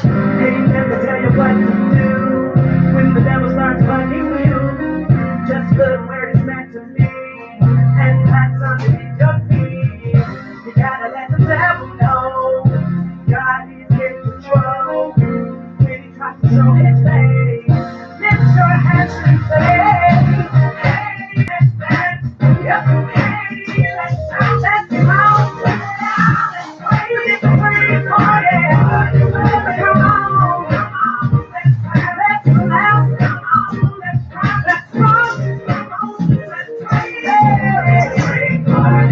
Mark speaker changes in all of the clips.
Speaker 1: They never tell you what to do when the devil starts fucking you. Just look where it's meant to be, and that's underneath your feet. You gotta let the devil know God is in control. When he tries to show his face, lift your hands and say, hey, let's dance. Yep. Hey, let's shout. Let's shout. Let's praise it, praise God, yeah. Come on, let's clap, let's laugh, let's cry, let's rock, let's praise it, praise God,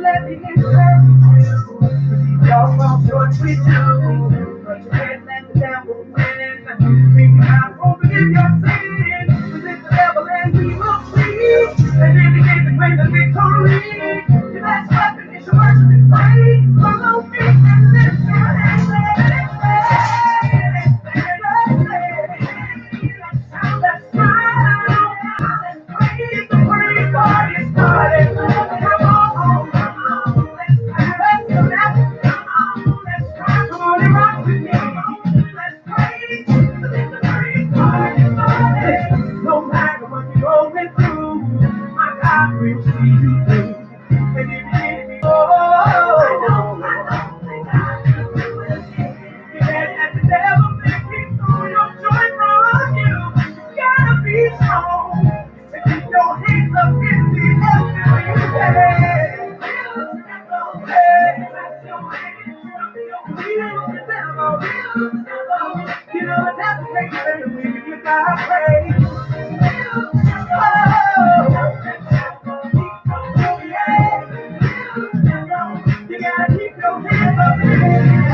Speaker 1: let me encourage you. Y'all want what we do, but you can't let the devil win. We cannot forgive your sin. Resist the devil and he will flee. And then he gave the great victory. Your best weapon is your worship and praise. Follow me and lift your hands. Let's smile. Let's praise the praise God is started. Come on, let's clap, let's clap. Let's try to rock with me. Let's praise the praise God is started. No matter what you're going through, my God will see you through. And if you need me, I know, God will you can't let the devil make me through your joy from you. You gotta be strong. And keep your hands up in the air till you say, hey, clap your hands, rub your wheels, the devil, you know the devil makes you when you gotta pray. You gotta keep your hands up in the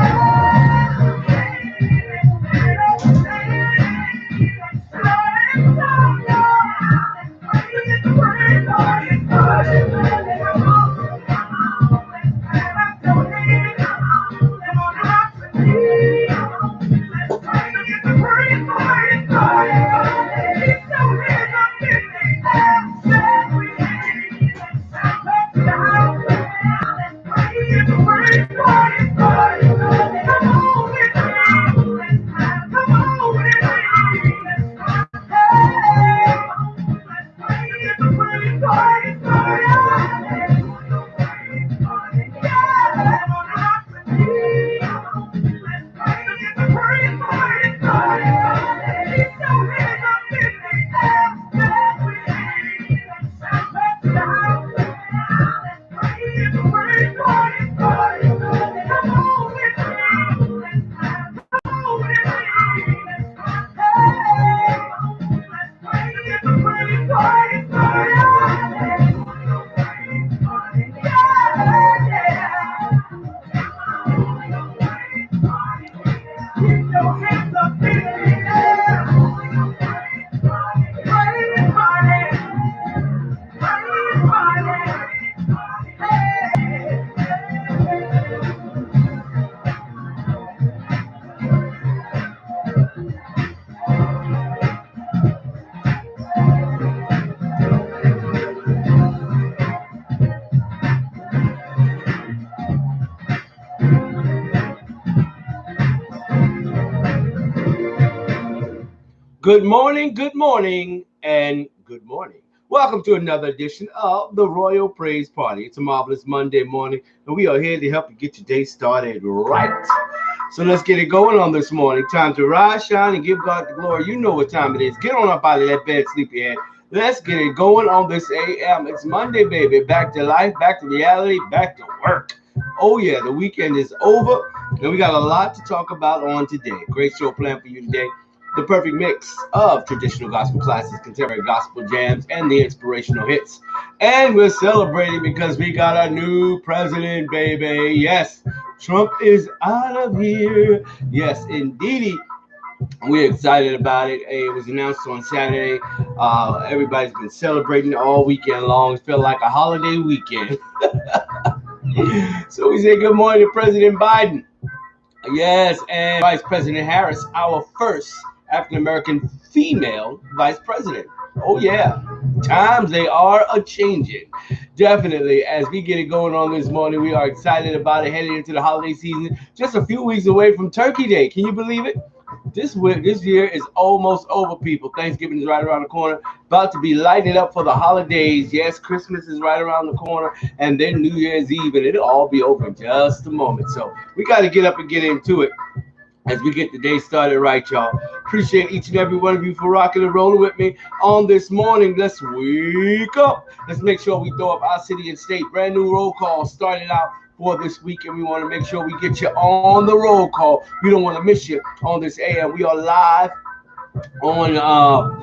Speaker 2: Good morning, and good morning. Welcome to another edition of the Royal Praise Party. It's a marvelous Monday morning, and we are here to help you get your day started right. So let's get it going on this morning. Time to rise, shine, and give God the glory. You know what time it is. Get on up out of that bed, sleepyhead. Let's get it going on this AM. It's Monday, baby. Back to life, back to reality, back to work. Oh, yeah, the weekend is over, and we got a lot to talk about on today. Great show planned for you today. The perfect mix of traditional gospel classics, contemporary gospel jams, and the inspirational hits. And we're celebrating because we got a new president, baby. Yes, Trump is out of here. Yes, indeedy. We're excited about it. It was announced on Saturday. Everybody's been celebrating all weekend long. It felt like a holiday weekend. So we say good morning to President Biden. Yes, and Vice President Harris, our first African American female vice president. Oh yeah, times they are a changing. Definitely, as we get it going on this morning, we are excited about it heading into the holiday season. Just a few weeks away from Turkey Day. Can you believe it? This year is almost over, people. Thanksgiving is right around the corner, about to be lighting up for the holidays. Yes, Christmas is right around the corner, and then New Year's Eve, and it'll all be over in just a moment. So we got to get up and get into it as we get the day started right, y'all. Appreciate each and every one of you for rocking and rolling with me on this morning. Let's wake up. Let's make sure we throw up our city and state. Brand new roll call started out for this week, and we want to make sure we get you on the roll call. We don't want to miss you on this AM. We are live on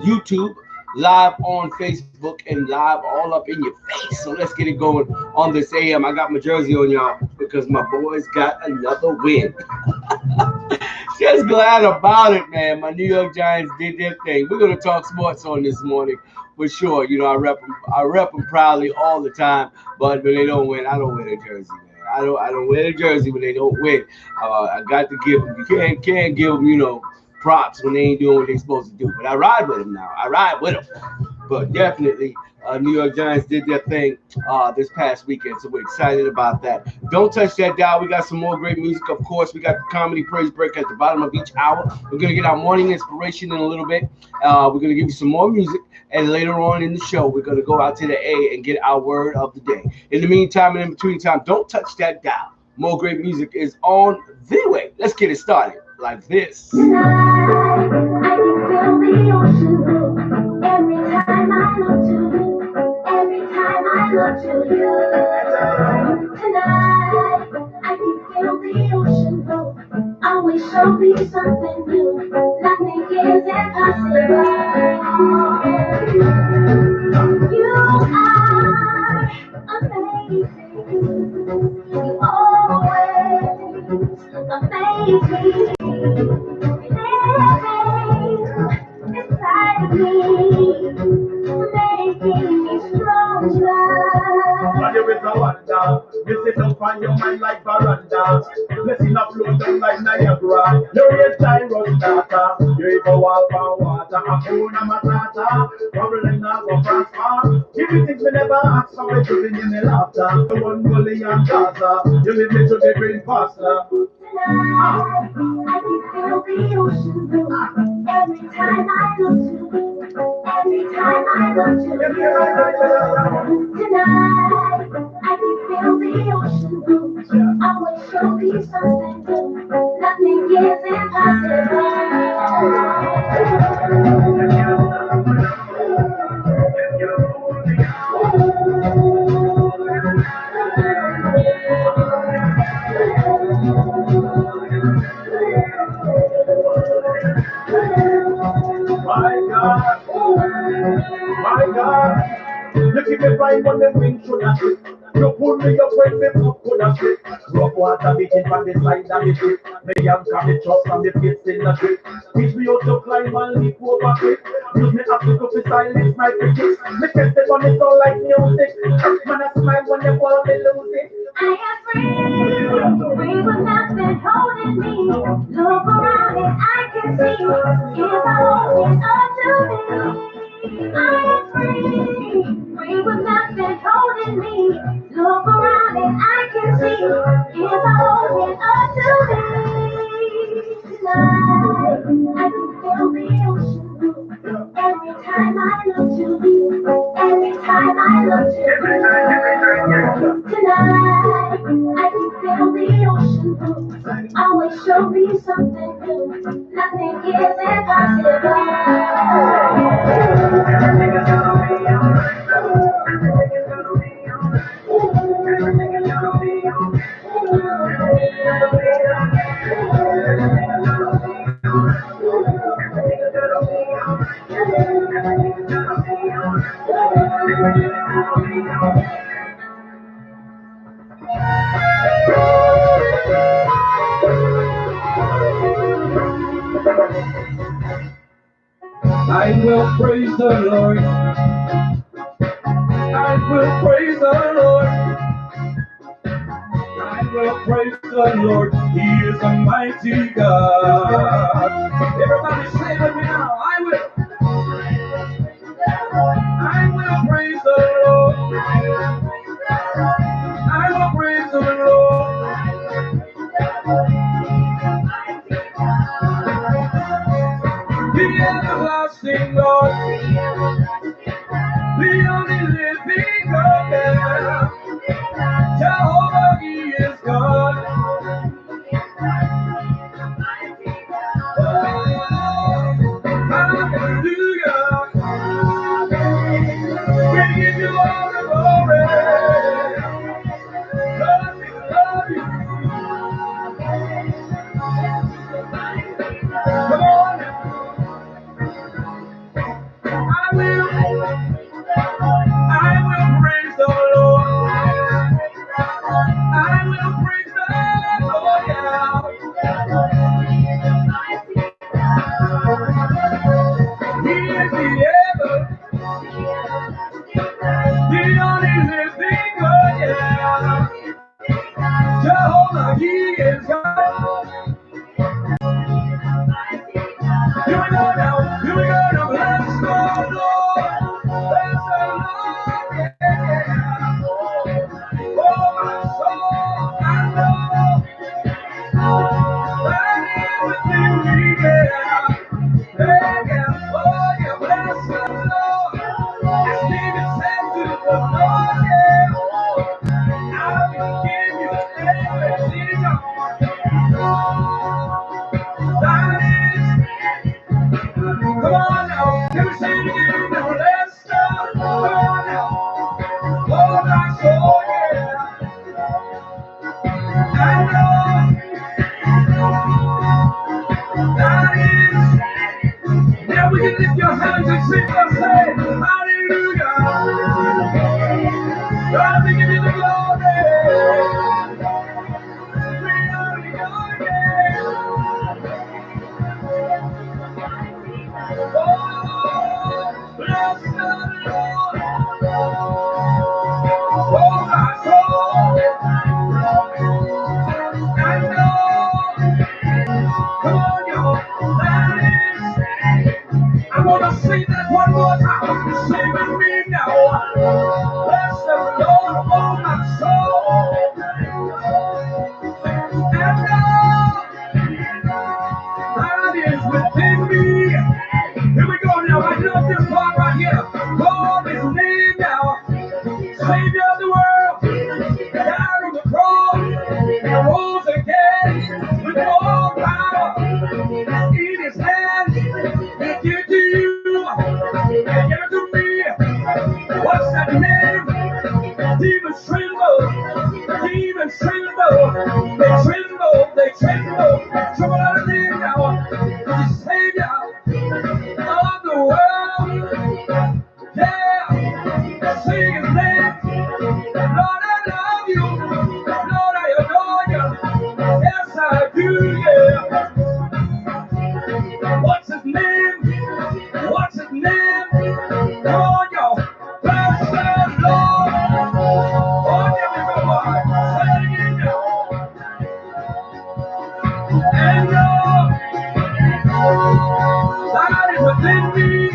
Speaker 2: YouTube, live on Facebook, and live all up in your face. So let's get it going on this AM. I got my jersey on, y'all, because my boys got another win. Just glad about it, man. My New York Giants did their thing. We're gonna talk sports on this morning for sure. You know, I rep them proudly all the time. But when they don't win, I don't wear a jersey, man. I don't wear a jersey when they don't win. I got to give them. You can't give them, props when they ain't doing what they're supposed to do. But I ride with them now. I ride with them. But definitely, New York Giants did their thing this past weekend, so we're excited about that. Don't touch that dial. We got some more great music, of course. We got the comedy praise break at the bottom of each hour. We're going to get our morning inspiration in a little bit. We're going to give you some more music, and later on in the show, we're going to go out to the A and get our word of the day. In the meantime and in between time, don't touch that dial. More great music is on the way. Let's get it started like this.
Speaker 1: Tonight, I can feel the ocean blue. Every time I look to you, every time I look to you. Tonight, I can feel the ocean blue. Always show me something new. Nothing is impossible. You are amazing. You always amaze me. Inside of me, making me stronger.
Speaker 3: There is a wonder. You sit up on your mind like veranda. Blessing up flow down like Niagara. You raise time run data. You even walk on water. Hakuna Matata. Traveling now go prosper. Give me things we never ask for. It giving you me laughter. The one bully and Gaza. You leave me to the green pasta.
Speaker 1: Tonight, I can feel the ocean blue. Every time I look to you, every time I look to you. Tonight, I can feel the ocean blue. Always show me something new. Nothing is impossible.
Speaker 3: My God, you keep me flying when the wind should have hit. You pull me up when the book could have hit. Rough water beating from the side of the ship. Me anchor me trust and the fits in the ship. Teach me how to climb and leap over it. Use me up to go to silence my critics. Me test it on it all like music. Man, I smile when they fall, me lose it.
Speaker 1: I am free with nothing holding me. Look around and I can see if I hold it up to me. I am free with nothing holding me. Look around and I can see if I hold it up to me. Tonight, I can feel the ocean blue. Every time I look to you, every time I look to you. Tonight, I can feel the ocean blue. Always show me something new. Nothing is impossible. Everything is gonna be alright. Everything is gonna be alright. Everything is gonna be alright. Everything is gonna be alright. Everything is gonna be alright. Everything is gonna be alright. Everything is gonna be alright. Everything is gonna be alright.
Speaker 3: I will praise the Lord. I will praise the Lord. I will praise the Lord. He is a mighty God. Everybody say with me. Jesus said, hallelujah. God, we give you the glory. We honor your name. Oh, bless the Lord. Oh, my soul. And all. Come on, y'all. That is. I want to sing that one more time. Sing with me now. Bless the Lord, oh my soul. And all that is within me. Here we go now. I love this part right here. Call his name now. Savior of the world. Died on the cross. And rose again with all power in his hands. He give it to you. And give it to me. What's that name? Demons tremble. Demons tremble. They tremble. They tremble. Tremble out of there now. The Savior of the world. Yeah. Sing his name. Lord, I love you. Lord, I adore you. Yes, I do, yeah. What's his name? What's his name? Come on, y'all. Bless the Lord. Oh, there we go, boy. Sing it now. And God is within me.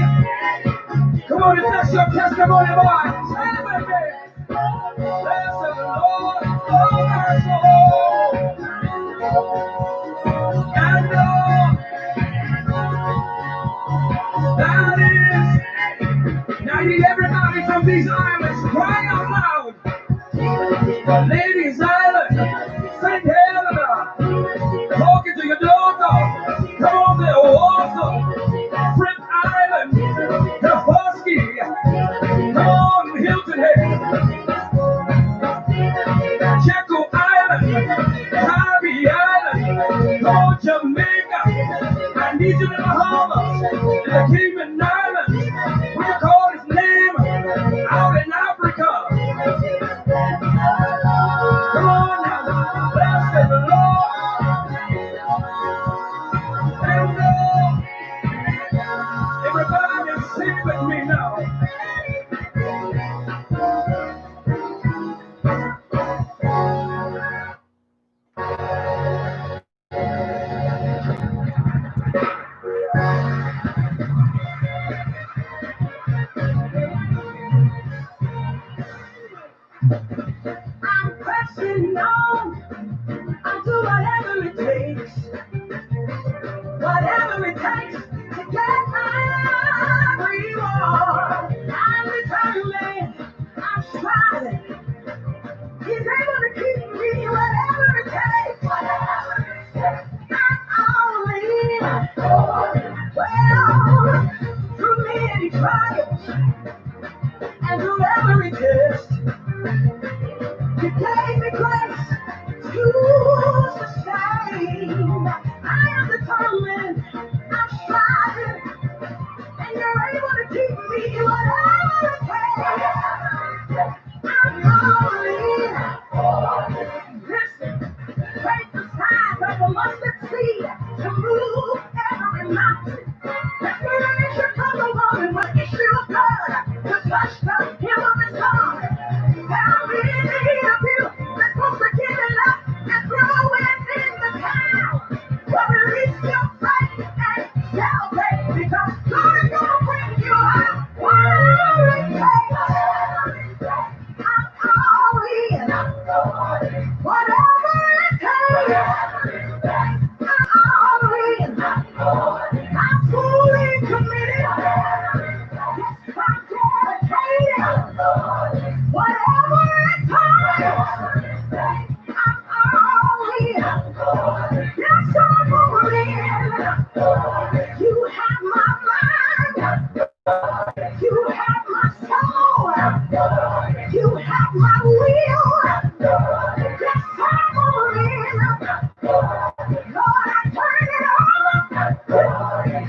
Speaker 3: Come on, if that's your testimony, boy. Say it with me. Bless the Lord, oh my soul. And that is. Now I need everybody from these islands cry out loud. Ladies Island, St. Helena, talking to your daughter. Come on there, Walter. Prince Island, Husky. Come on, Hilton Head. Jekyll Island, Tybee Island. Come on, Jamaica. I need you in the Bahamas, in the Cayman Islands. We can call his name out in Africa. Come on now, bless the Lord. And everybody sing with me now. I'm pressing on. I'll do whatever it takes. Whatever it takes to get my reward. I'm determined. I'm striving. He's able to keep me whatever it takes. Whatever it takes. I'm all in. Well, through many trials and through every test. You gave me grace to sustain. I am determined, I'm striving, and you're able to keep me whatever it takes. I'm calling. Listen, faith the size of a mustard seed to move every mountain. Desperation comes a woman with issue of blood to touch the hem of his garment. Found me in need of you. We're supposed to give it up and throw it in the towel. But release your faith and celebrate because God is going to bring you out. Whatever it takes. I'm all in. Whatever it takes. I'm all in. I'm fully committed. Yes, I'm dedicated. Whatever it takes, I'm all in. Yes, I'm all in. You have my mind. You have my soul. You have my will. Yes, I'm all in. Lord, I turn it over.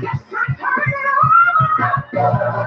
Speaker 3: Yes, I turn it over.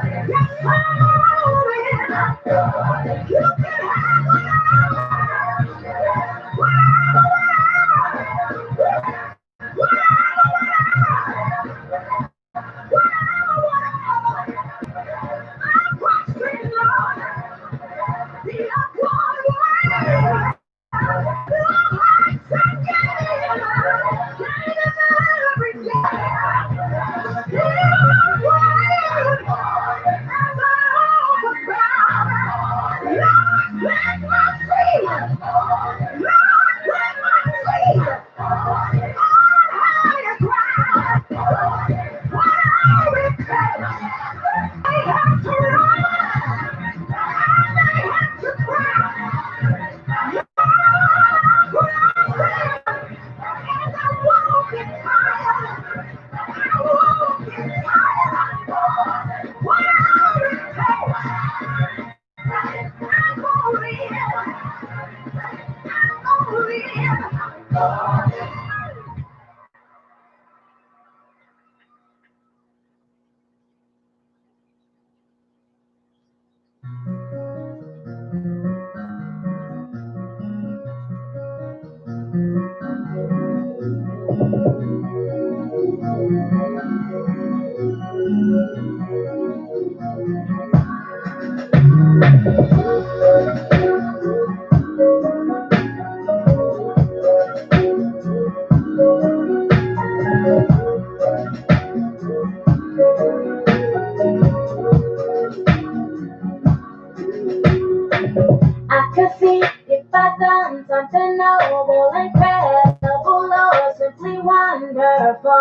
Speaker 1: I could see if I done something noble, incredible, or simply wonderful.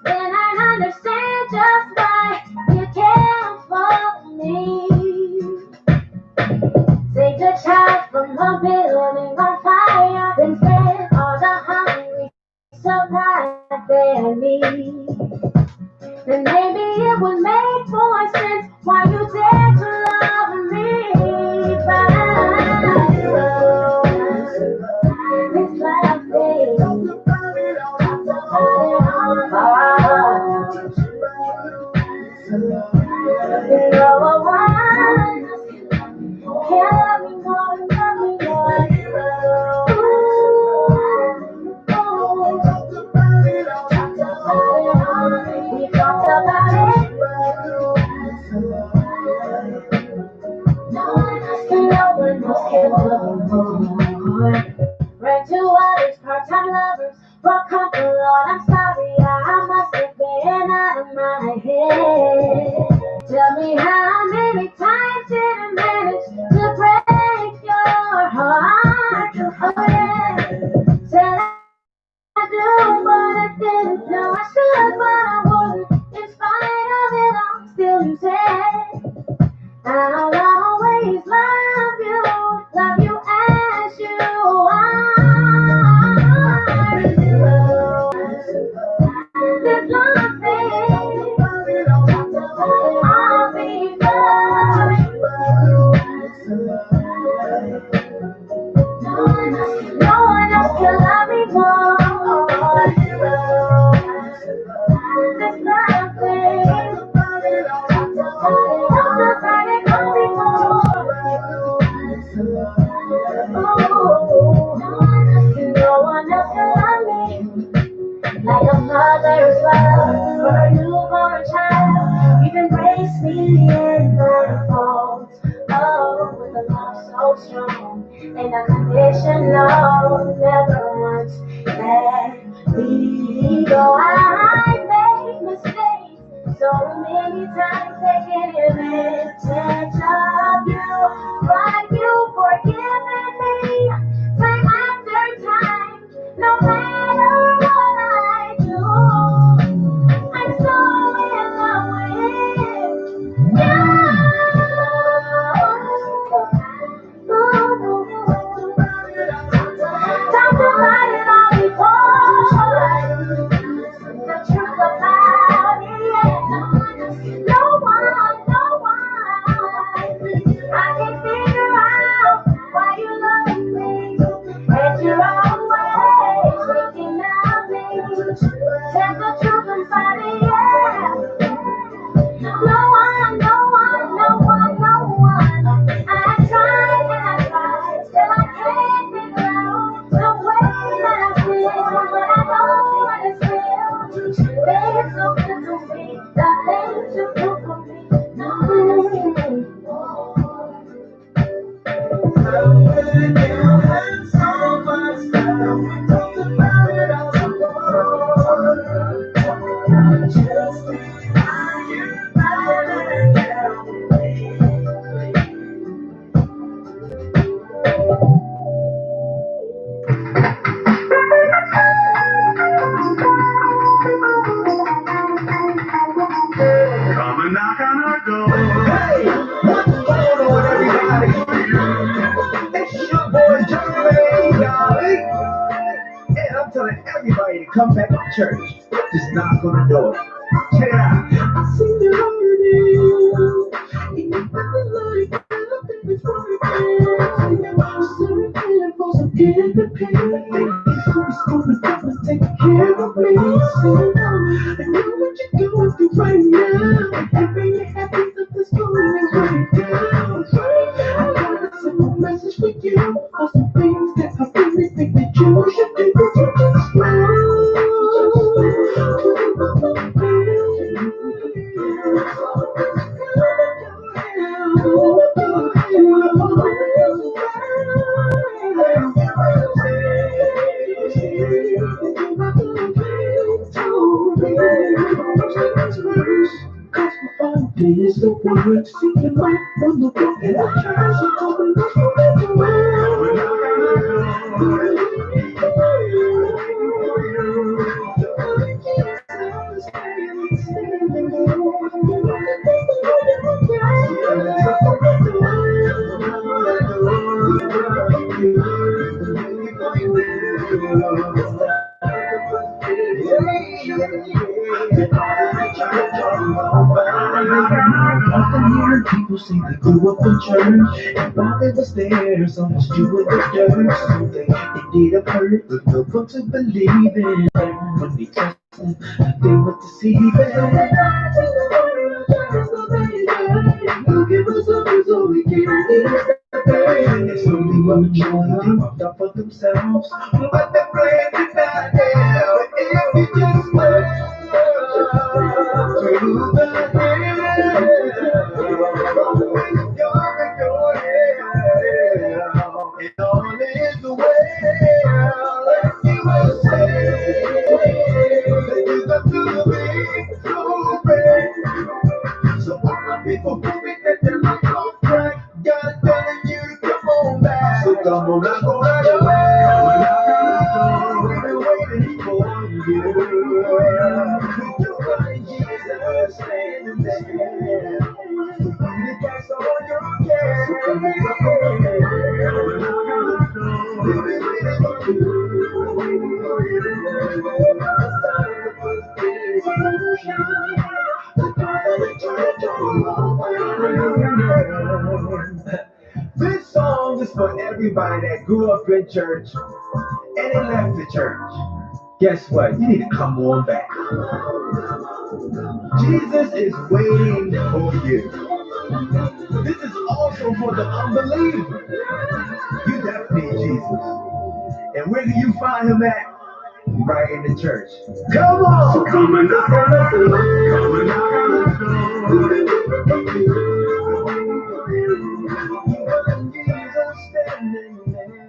Speaker 1: Then I'd understand just why you care for me. Saved a child from a building on fire, then fed all the hungry so right their needs. Then maybe it would make more sense why you dare to love me. But this love thing, you know I want, can't love me more, love me more. We talked about it. No one else can love more. Ran to others, part-time lovers, for comfort, Lord, I'm sorry, I must have been out of my head. Tell me how many times did I manage to break your heart? Oh yeah, said I do, but I didn't know I should, but I wouldn't. In spite of it all, still you said I'll always love you as you are. This love thing, I'll be no one else can love me more. This love thing, nobody can be more. No one else can love me like a mother's love for a newborn child. You've embraced me in my faults, oh, with a love so strong and unconditional. Never once let me go. I made mistakes so many times, taking advantage of you, but you forgiven me time after time. No matter what I do, I'm so in love with you. Talked about it all before. The truth about it, yeah. No one. I can figure out why you love me, and you're always thinking of me. Tell the truth about it, yeah. No one. I tried and I tried, still I can't figure out the way that I feel, but I know what it's real. Baby, it's so good to see the things you do for me. No one else can do more. You had so much love, talked about it all before. Just be how you better tell me.
Speaker 3: Come and knock on our door. Hey, what's going on, everybody? It's your boy Jermaine, y'all. And I'm telling everybody to come back to church. Just knock on the door. Check it out. I see the hurting. And you feel like nothing is right. For some independent. Someone's taking care of me. So I know what you're going through right now. Every happy something's going right down. I got a simple message for you. All some things that I really think that you should do. Just slow Is the word seeking my from the book and I try to open up the Often hearing people say they grew up in church, and while they was there, so much you in the dirt. So they did a hurt, but no one to believe in. When they trust them, they were deceiving. You give us something so we can and slowly but surely they walked up for themselves. But the plan did not help if you just wait to the it all is the way. You will say that you got to be so brave. So all my people moving that they're like off track. God telling you to come on back. So come on now, go right away. We've been waiting for you. You find Jesus standing there. You cast all your cares. So come on we've been waiting for you. It's time to put things in motion. This song is for everybody that grew up in church and they left the church. Guess what? You need to come on back. Jesus is waiting for you. This is also for the unbeliever. You definitely need Jesus. And where do you find him at? Right in the church. Come on! So come and knock on the door. Come and knock on the door. Jesus standing there.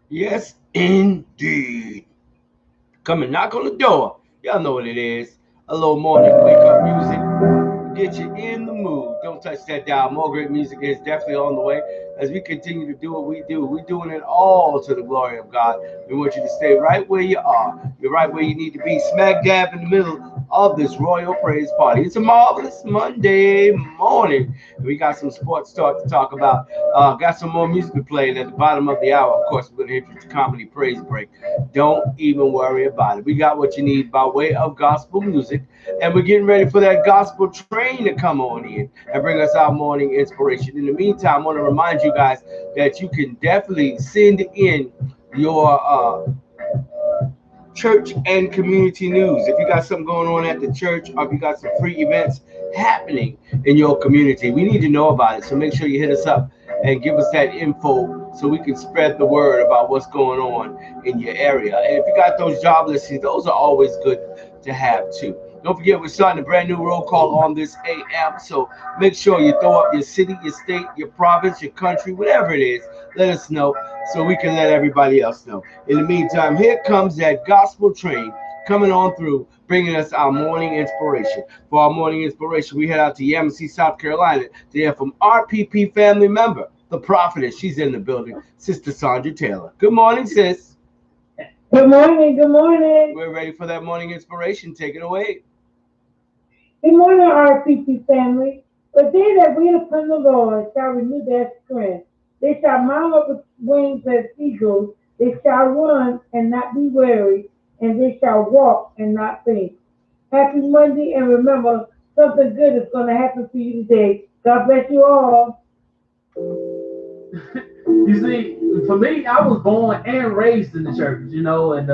Speaker 2: Yes, indeed. Come and knock on the door. Y'all know what it is. A little morning wake up music. Get you in the mood. Don't touch that dial. More great music is definitely on the way as we continue to do what we do. We're doing it all to the glory of God. We want you to stay right where you are. You're right where you need to be, smack dab in the middle of this Royal Praise Party. It's a marvelous Monday morning. We got some sports talk to talk about. Got some more music to play at the bottom of the hour. Of course, we're going to hit you with the comedy praise break. Don't even worry about it. We got what you need by way of gospel music, and we're getting ready for that gospel train to come on in and bring us our morning inspiration. In the meantime, I want to remind you guys that you can definitely send in your church and community news. If you got something going on at the church, or if you got some free events happening in your community, we need to know about it. So make sure you hit us up and give us that info so we can spread the word about what's going on in your area. And if you got those job listings, those are always good to have too. Don't forget, we're starting a brand new roll call on this AM, so make sure you throw up your city, your state, your province, your country, whatever it is. Let us know so we can let everybody else know. In the meantime, here comes that gospel train coming on through, bringing us our morning inspiration. For our morning inspiration, we head out to Yamasee, South Carolina to hear from RPP family member, the prophetess. She's in the building, Sister Sandra Taylor. Good morning, sis.
Speaker 4: Good morning, good morning.
Speaker 2: We're ready for that morning inspiration. Take it away.
Speaker 4: Good morning, RPP family. But they that wait upon the Lord shall renew their strength. They shall mount up with wings as eagles. They shall run and not be weary, and they shall walk and not faint. Happy Monday, and remember, something good is going to happen for you today. God bless you all.
Speaker 3: You see, for me, I was born and raised in the church, you know, and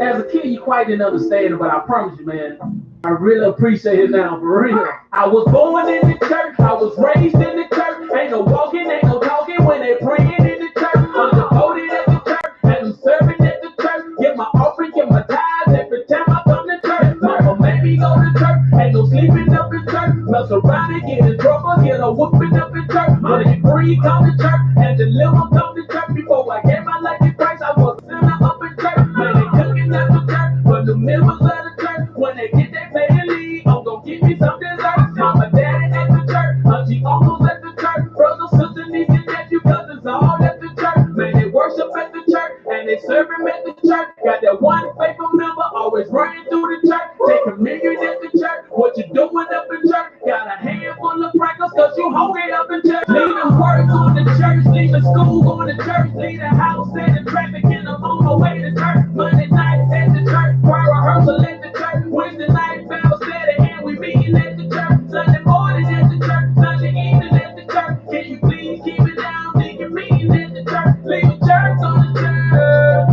Speaker 3: as a kid, you quite didn't understand it, but I promise you, man, I really appreciate it now, for real. I was born in the church, I was raised in the church, ain't no walking, ain't no talking when they praying in the church. I'm devoted at the church, and I'm serving at the church, get my offering, get my tithes every time I come to church. Mama made me go to church, ain't no sleeping up in church, Mess around and get in trouble, get a whooping up in church. Money free, come to church, and deliver, come to church. Before I gave my life to Christ, I was a sinner up in church. Man, they cooking at the church, but the members of the church, when they get their pay to leave, I'm gonna give me some dessert. Mama, daddy at the church, auntie, uncles at the church, brothers, sisters, niece, and nephew, cousins, all at the church. Man, they worship at the church, and they serve him at the church. Got that one faithful member always running through the church. Take communion at the church. What you doing up in church? Got a handful of crackers, cause you hungry up in church. Leaving work on the church, leaving school, going to church, leaving house, setting traffic, and I'm on my way to church. Monday night at the church, choir rehearsal at the church. Wednesday night, Bible study, and we meeting at the church. Sunday morning at the church, Sunday evening at the church. Can you please keep it down? Thinking meeting at the church, leaving church on the church.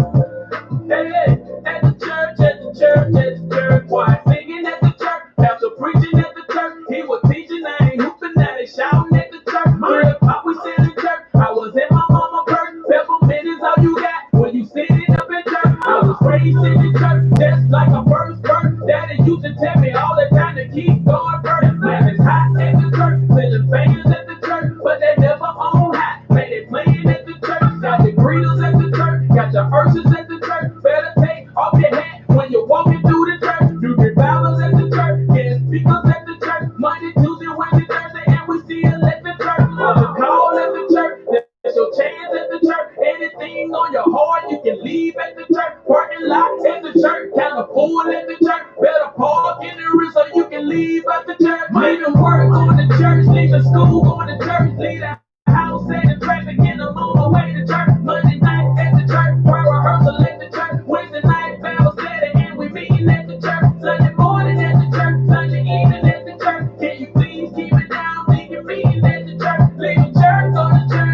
Speaker 3: Hey, at the church, at the church, at the church. Choir singing at the church, pastor preaching at the church. He was teaching, I ain't hooping, now they shouting at the church. Real pop, we sit in church. I was in my mama purse. Peppermint is all you got when you sitting up in church. I was raised in the church, just like a first birth. Daddy used to tell me all the time to keep going first. Man, it's hot at the church, selling fans at the church, but they never on hot. Man, they playing at the church, got the greeters at the church, got your ushers at the church. Better take off your hat when you're walking through the church. Do revivals at the church, get speakers at the church. Monday, Tuesday, Wednesday, Thursday, and we still at the church. On the call at the church, there's your chance at the church. Anything on your heart, you can leave at the church. Parking lot at the church, kind of full at the church. Better park in the rear so you can leave at the church. Leaving work, going to church, leaving school, going to church, leaving house, setting traffic, and I'm on my way to church. Monday night at the church, choir rehearsal at the church. Wednesday night, Bible study, and we meeting at the church. Sunday morning at the church, Sunday evening at the church. Can you please keep it down? Thinking meeting at the church, leaving church on the church.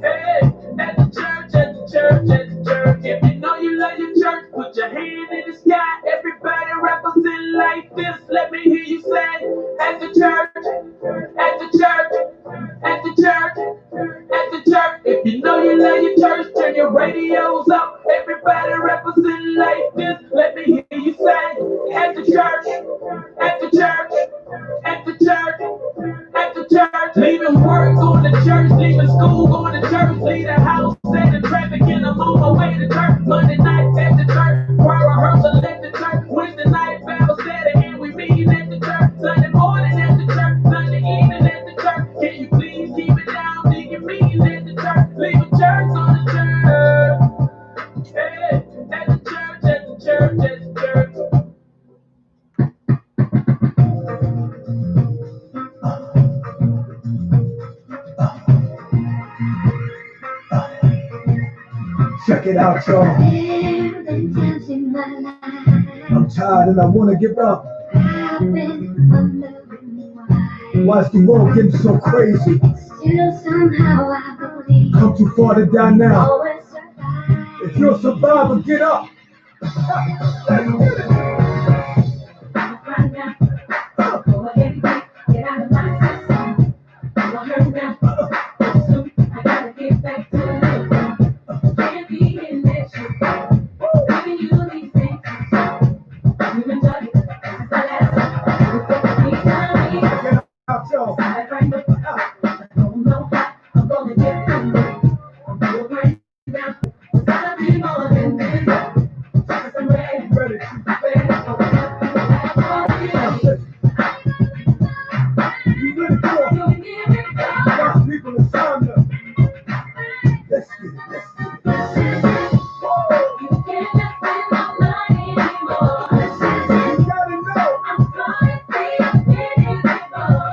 Speaker 3: Hey, at the church, at the church, at the church. If you know you love your church, put your hand in the sky. Everybody represent like this. Let me hear you say, at the church, at the church, at the church, at the church. If you know you love your church, turn your radios up. Everybody represent like this. Let me hear you say, at the church, at the church, at the church, at the church. Leaving work, going to church, leaving school, going to church, leaving house, setting traffic, and I'm on my way to church. Monday night at the church, choir rehearsal at the church. Wednesday night, Bible study, and we meeting at the church. Sunday morning at the church, Sunday evening at the church. Can you please keep it down? Thinking meetings at the church, leaving church on the church. Hey, at the church, at the church, at the church. Check it out, y'all. I'm tired and I want to give up. Why's the world getting so crazy?
Speaker 5: Still somehow I believe.
Speaker 3: Come too far to die now.
Speaker 5: Always survive.
Speaker 3: If you're a survivor, get up.
Speaker 5: Let's get it. Right now. Go ahead, get out of my system. Don't hurt now. Soon I gotta get back to it. Can't be in that shit. Giving you these things. You enjoy it. That's the last time. Please tell me.
Speaker 3: Get out, y'all.
Speaker 5: I don't know how I'm gonna get through it. I'm going right now. It's gotta be more than this. Just I'm ready.
Speaker 3: Ready. You ready for it? God's people is time to. Let's get it. Let's get it.
Speaker 5: You can't just spend my money anymore.
Speaker 3: You gotta know.
Speaker 5: I'm gonna see you in it before.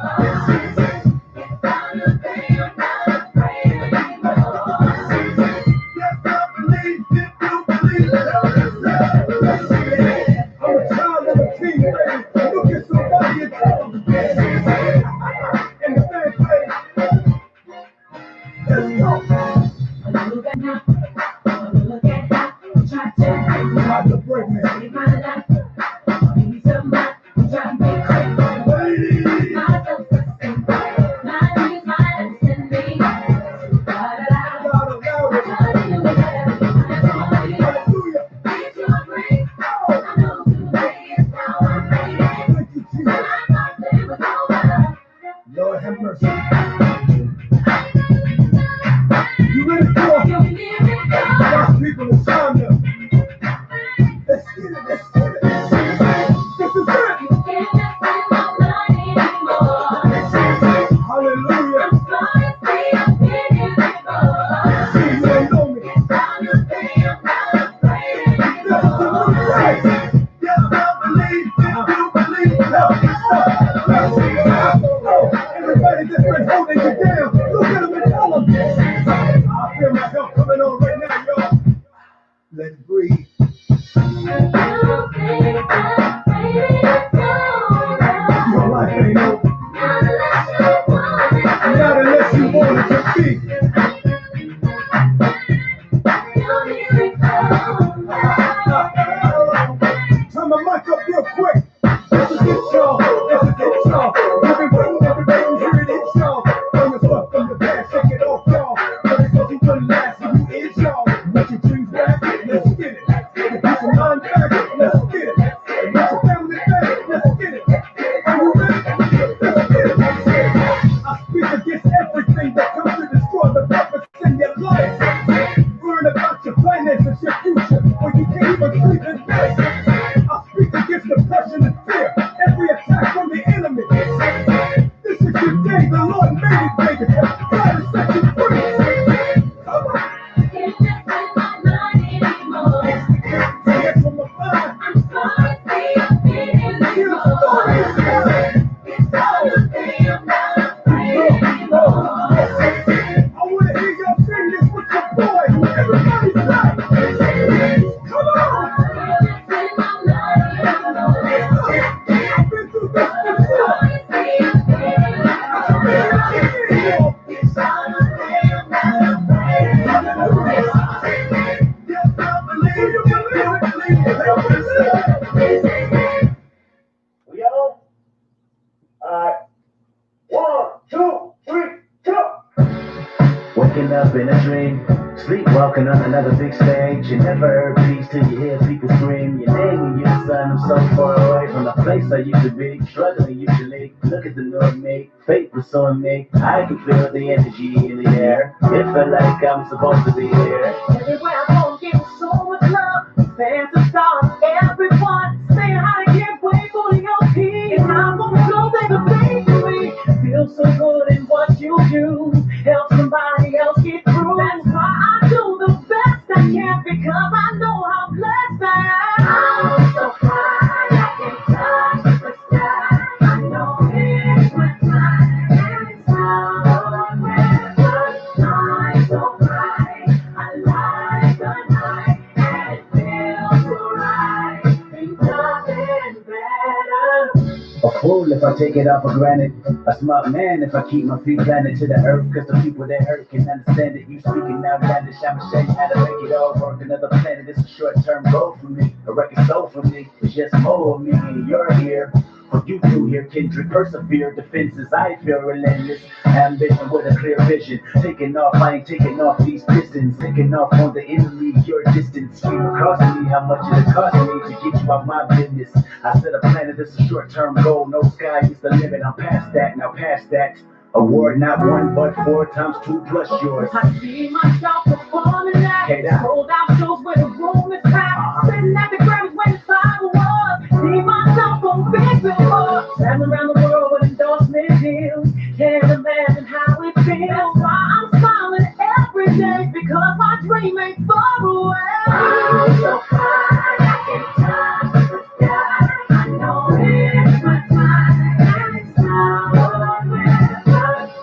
Speaker 3: waking up in a dream, sleepwalking on another big stage. You never heard peace till you hear people scream your name when you're the son. I'm so far away from the place I used to be, struggling usually. Look at the new me, fate was on me. I can feel the energy in the air. It felt like I'm supposed to be here.
Speaker 1: Everywhere I go, I'm getting so much love. Fans and stars, everyone saying how they can't wait for your peace. And I'm gonna go take a victory. Feel so good in what you do. Help somebody else get through. That's why I do the best I can because I know how blessed I am. I'm so high, I can touch the sky. I know it's my time, and it's now or never. Shine so bright, I like the night, and it feels so right. Ain't nothing better.
Speaker 3: A fool if I take it all for granted. A smart man if I keep my feet planted to the earth. Cause the people that hurt can understand it. You speaking outlandish, I'ma show you how to make it all work. Another planet, it's a short-term goal for me. A record soul for me, it's just more of me and you're here. For you two here, kindred, persevere. Defenses, I feel relentless. Ambition with a clear vision. Taking off, I ain't taking off these pistons. Taking off on the enemy, your distance. Scream across me how much it cost me to get you out my business. I said a planet, it's a short-term goal. No sky is the limit, I'm past that, now past that. Award not one but 4 times 2 plus yours.
Speaker 1: I see myself performing that. Sold out shows where the room is packed. Sitting at the Grammys where the time was. See myself on big billboards. Traveling around the world with endorsement deals. Can't imagine how it feels. That's why I'm smiling every day because my dream ain't far away. I'm so high, I can touch the sky. I know it's my time, and it's now or never.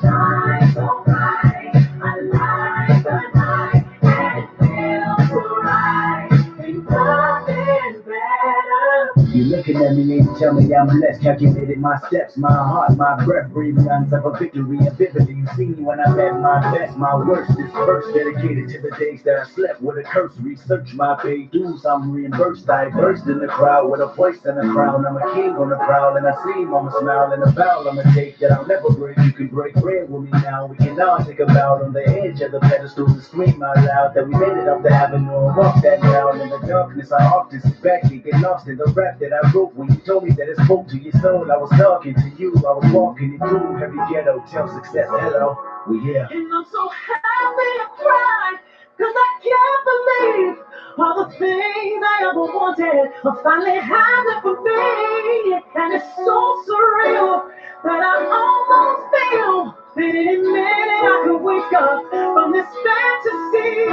Speaker 1: Shine so bright, I like the night, and it feels so right. Ain't nothing better.
Speaker 3: You looking at me and tell me I'm blessed. Calculated my steps, my heart, my breath, breathe guns of a victory and vividly. You see me when I'm at my best, my worst. This verse dedicated to the days that I slept with a curse. Research my paid dues, I'm reimbursed. I burst in the crowd with a voice and a crown. I'm a king on the prowl, and I see Mama smile and a bow. I'm a take that I'll never break. You can break bread with me now. We can all take a bow on the edge of the pedestal and scream out loud that we made it up the avenue and walk that down. In the darkness, I often sit back and get lost in the rap that I wrote. When you told me that it spoke to your soul, I was talking to you. I was walking it through heavy ghetto. Tell success, hello, we here.
Speaker 1: And I'm so happy I cried, cause I can't believe all the things I ever wanted are finally happening for me. And it's so surreal that I almost feel that any minute I could wake up from this fantasy.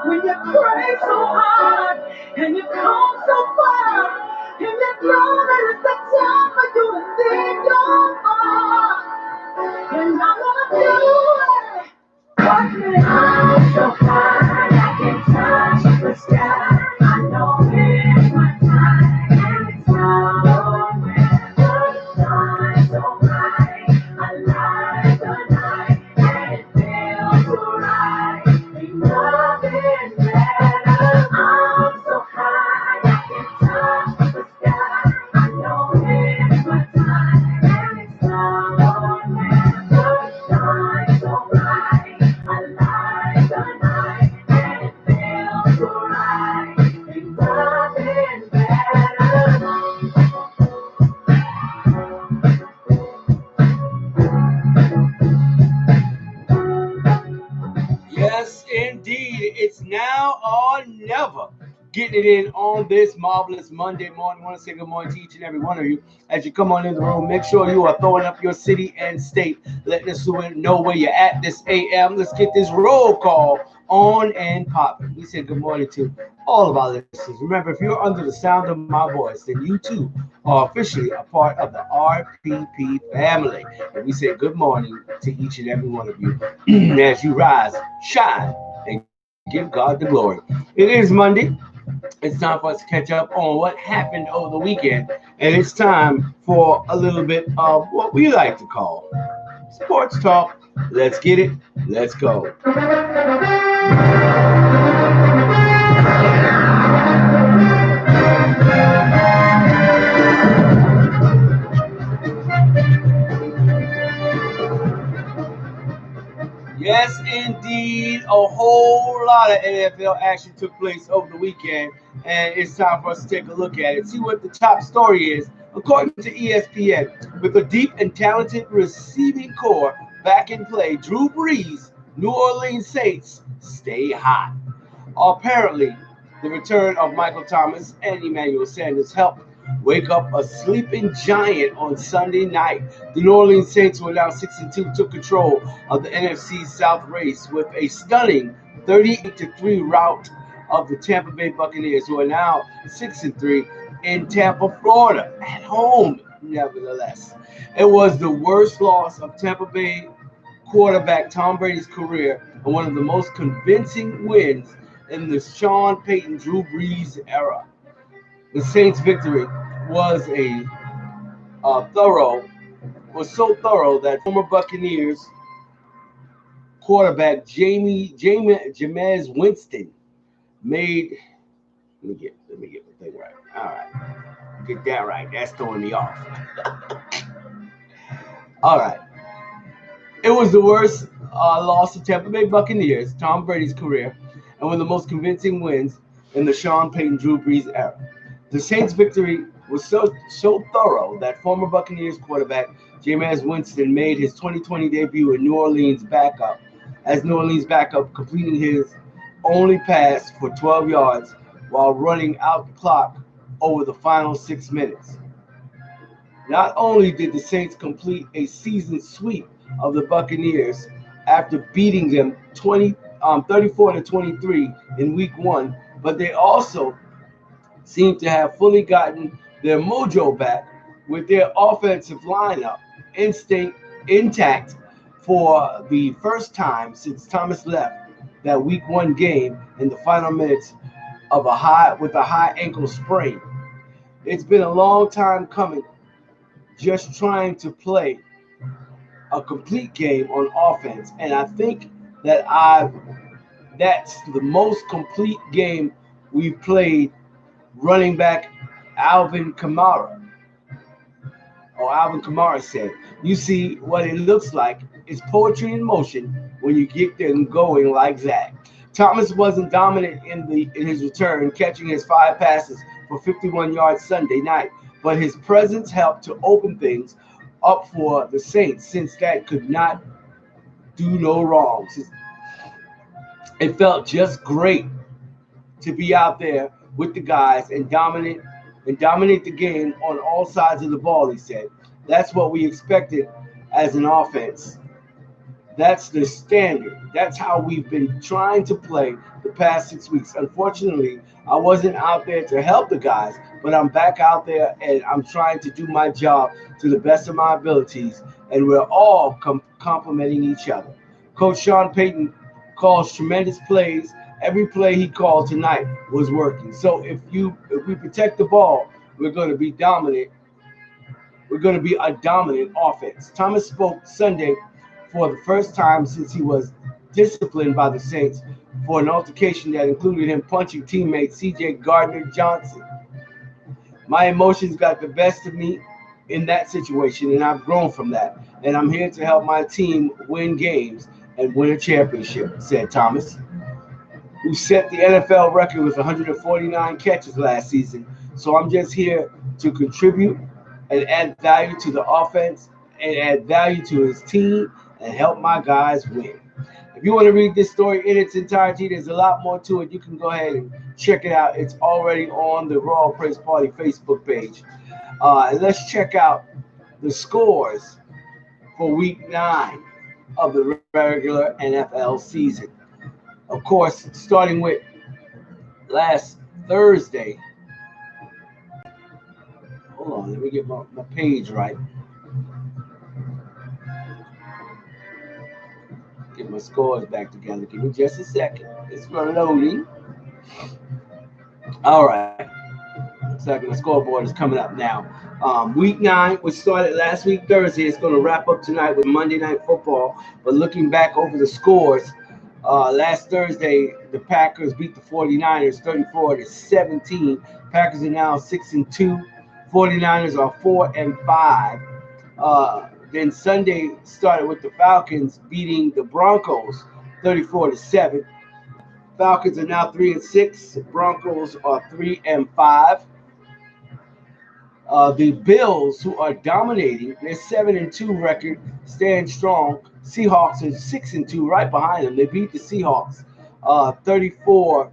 Speaker 1: When you pray so hard and you come so far, and you know that it's the time for you to leave your heart. And I'm gonna do it. Watch me. I'm so high, I can touch the sky. I know it's my time, and it's now or never. Shine so bright, I like the night, and it feels so right. Ain't nothing better. I'm so high, I can touch the sky. I know it's my time, and it's now or never. Shine so bright, I like the night, and it feels so right. Ain't nothing better.
Speaker 2: Yes, indeed. It's now or never. Getting it in on this marvelous Monday morning. I want to say good morning to each and every one of you. As you come on in the room, make sure you are throwing up your city and state, letting us know where you're at this AM. Let's get this roll call on and popping. We say good morning to all of our listeners. Remember, if you're under the sound of my voice, then you too are officially a part of the RPP family. And we say good morning to each and every one of you as you rise, shine, and give God the glory. It is Monday. It's time for us to catch up on what happened over the weekend. And it's time for a little bit of what we like to call sports talk. Let's get it. Let's go. Yes, indeed. A whole lot of NFL action took place over the weekend, and it's time for us to take a look at it. See what the top story is. According to ESPN, with a deep and talented receiving core back in play, Drew Brees, New Orleans Saints stay hot. Apparently, the return of Michael Thomas and Emmanuel Sanders helped wake up a sleeping giant on Sunday night. The New Orleans Saints were now 6-2, took control of the NFC South race with a stunning 38-3 rout of the Tampa Bay Buccaneers, who are now 6-3 in Tampa, Florida, at home. Nevertheless, it was the worst loss of Tampa Bay quarterback Tom Brady's career and one of the most convincing wins in the Sean Payton Drew Brees era. The Saints' victory was thorough, was so thorough that former Buccaneers quarterback Jameis Winston made. Let me get the thing right. All right, get that right. That's throwing me off. All right. It was the worst loss of Tampa Bay Buccaneers, Tom Brady's career, and one of the most convincing wins in the Sean Payton Drew Brees era. The Saints' victory was so thorough that former Buccaneers quarterback Jameis Winston made his 2020 debut in New Orleans backup, completing his only pass for 12 yards while running out the clock over the final 6 minutes. Not only did the Saints complete a season sweep of the Buccaneers after beating them 34-23 in Week 1, but they also seem to have fully gotten their mojo back with their offensive lineup instinct intact for the first time since Thomas left that Week 1 game in the final minutes of a high ankle sprain. It's been a long time coming, just trying to play a complete game on offense, and I think that's the most complete game we've played. Running back Alvin Kamara said, "You see, what it looks like is poetry in motion when you get them going like that." Thomas wasn't dominant in his return, catching his 5 passes for 51 yards Sunday night, but his presence helped to open things up for the Saints, since that could not do no wrong. It felt just great to be out there with the guys and dominate the game on all sides of the ball, he said. That's what we expected as an offense. That's the standard. That's how we've been trying to play the past 6 weeks. Unfortunately, I wasn't out there to help the guys, but I'm back out there and I'm trying to do my job to the best of my abilities, and we're all complimenting each other. Coach Sean Payton calls tremendous plays. Every play he called tonight was working. So if we protect the ball, we're going to be dominant. We're going to be a dominant offense. Thomas spoke Sunday for the first time since he was disciplined by the Saints for an altercation that included him punching teammate C.J. Gardner-Johnson. My emotions got the best of me in that situation, and I've grown from that. And I'm here to help my team win games and win a championship, said Thomas, who set the NFL record with 149 catches last season. So I'm just here to contribute and add value to the offense and add value to his team and help my guys win. If you want to read this story in its entirety, there's a lot more to it. You can go ahead and check it out. It's already on the Royal Praise Party Facebook page. And let's check out the scores for Week 9 of the regular NFL season. Of course, starting with last Thursday. Hold on, let me get my page right. Get my scores back together. Give me just a second. It's loading. All right. Looks like my scoreboard is coming up now. Week 9, which started last week Thursday, it's going to wrap up tonight with Monday Night Football. But looking back over the scores, last Thursday, the Packers beat the 49ers 34-17. Packers are now 6-2. 49ers are 4-5. Then Sunday started with the Falcons beating the Broncos 34-7. Falcons are now 3-6. Broncos are 3-5. The Bills, who are dominating, their 7-2 record stands strong. Seahawks are 6-2, right behind them. They beat the Seahawks 34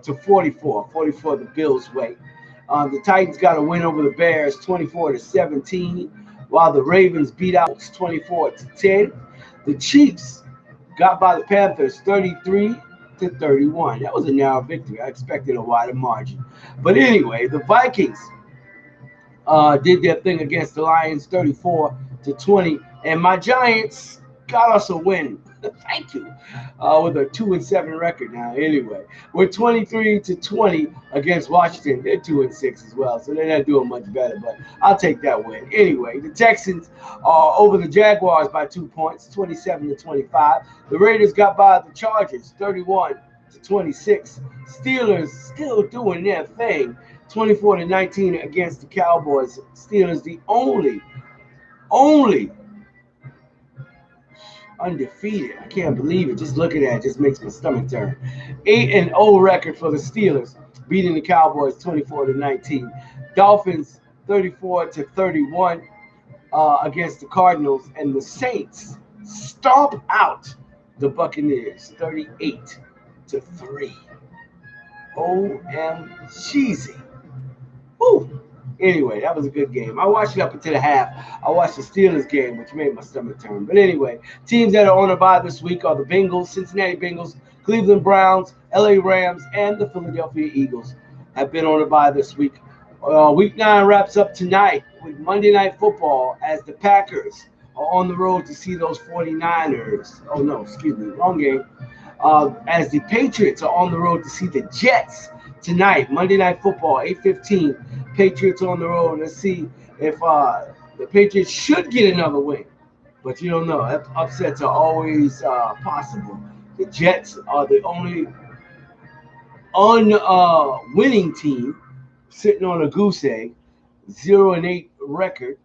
Speaker 2: to 44. 44 the Bills' way. The Titans got a win over the Bears 24-17, while the Ravens beat out 24-10. The Chiefs got by the Panthers 33-31. That was a narrow victory. I expected a wider margin. But anyway, the Vikings did their thing against the Lions 34-20. And my Giants got us a win. Thank you. With a 2-7 record now. Anyway, we're 23-20 against Washington. They're 2-6 as well, so they're not doing much better. But I'll take that win. Anyway, the Texans are over the Jaguars by 2 points, 27-25. The Raiders got by the Chargers, 31-26. Steelers still doing their thing, 24-19 against the Cowboys. Steelers the only undefeated. I can't believe it. Just looking at it just makes my stomach turn. 8-0 record for the Steelers, beating the Cowboys 24-19. Dolphins 34-31 against the Cardinals, and the Saints stomp out the Buccaneers 38-3. OMGZ. Woo. Anyway, that was a good game. I watched it up until the half. I watched the Steelers game, which made my stomach turn. But anyway, teams that are on a bye this week are the Bengals, Cincinnati Bengals, Cleveland Browns, LA Rams, and the Philadelphia Eagles have been on a bye this week. Week 9 wraps up tonight with Monday Night Football as the Packers are on the road to see those 49ers. Oh, no, excuse me, wrong game. As the Patriots are on the road to see the Jets tonight, Monday Night Football, 8:15. Patriots on the road. Let's see if the Patriots should get another win. But you don't know. Upsets are always possible. The Jets are the only winning team sitting on a goose egg, 0-8 record.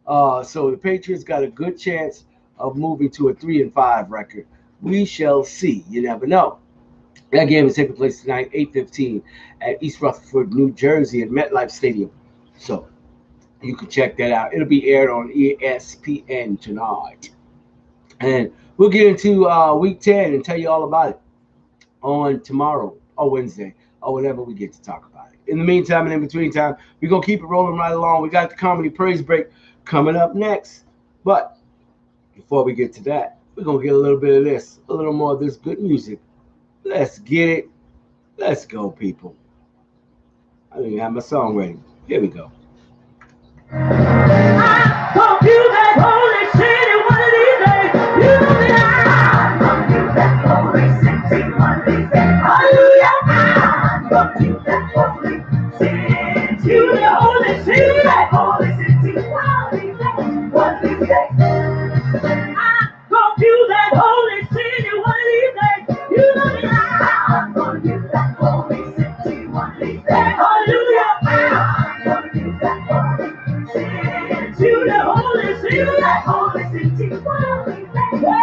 Speaker 2: So the Patriots got a good chance of moving to a 3-5 record. We shall see. You never know. That game is taking place tonight, 8:15 at East Rutherford, New Jersey at MetLife Stadium. So you can check that out. It'll be aired on ESPN tonight. And we'll get into Week 10 and tell you all about it on tomorrow or Wednesday or whenever we get to talk about it. In the meantime and in between time, we're going to keep it rolling right along. We got the Comedy Praise Break coming up next. But before we get to that, we're going to get a little bit of this, a little more of this good music. Let's get it. Let's go, people. I don't even have my song ready. Here we go.
Speaker 1: I'm gonna do that holy city one of these days. You know that I'm gonna do that holy city one of these days. Hallelujah. I'm gonna do that holy city. You the holy city, that holy city one of these days. One of these days. I'm gonna do that holy city one of these days. You know that I'm gonna do that holy city one of these days. Hallelujah. I'm gonna do that holy to the holy city, that holy city, one of these days. Well, I'm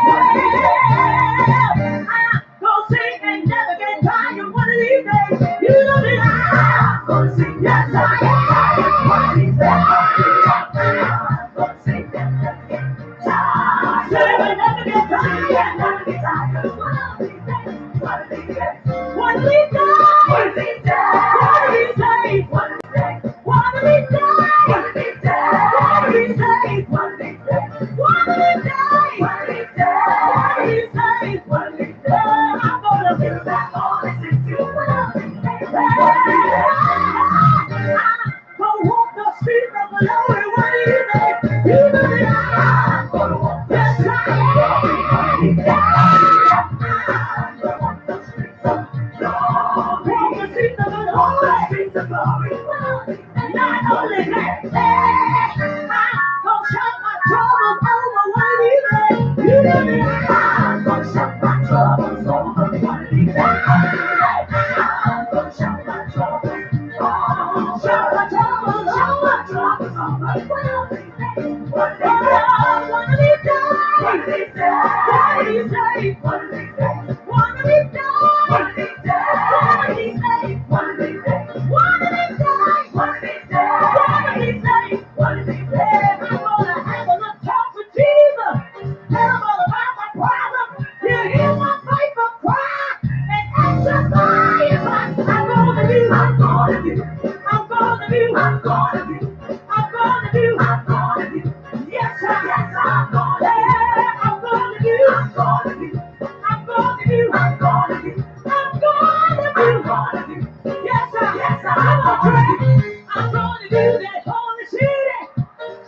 Speaker 1: gonna sing and never get tired one of these days. You know that I'm gonna sing, yes I am. One of these days, I'm gonna sing and never get tired. Say we never get tired, never get tired. One of these days, one of these days, one of these days, one of these days, one of these days, one of these days, one of these days. One of these days, one of these days, one of these days, one of these days, one of these days, I'm gonna do that holy city one of these days. I'm days, one of these days, one of these days, one of these days, one of these days, one of these days, one of these days, one of these days, one of these days, I'm gonna have a little talk with Jesus. Tell him all about my problem. He'll hear my faithful cry and answer my advice. I'm gonna do, I'm gonna do, I'm gonna do, I'm gonna do, I'm gonna do, I'm gonna do. Yes, I'm gonna do. I'm gonna do, I'm gonna do, I'm gonna do, I'm gonna do, I'm gonna do. Yes, I'm gonna do. I'm gonna do that holy city.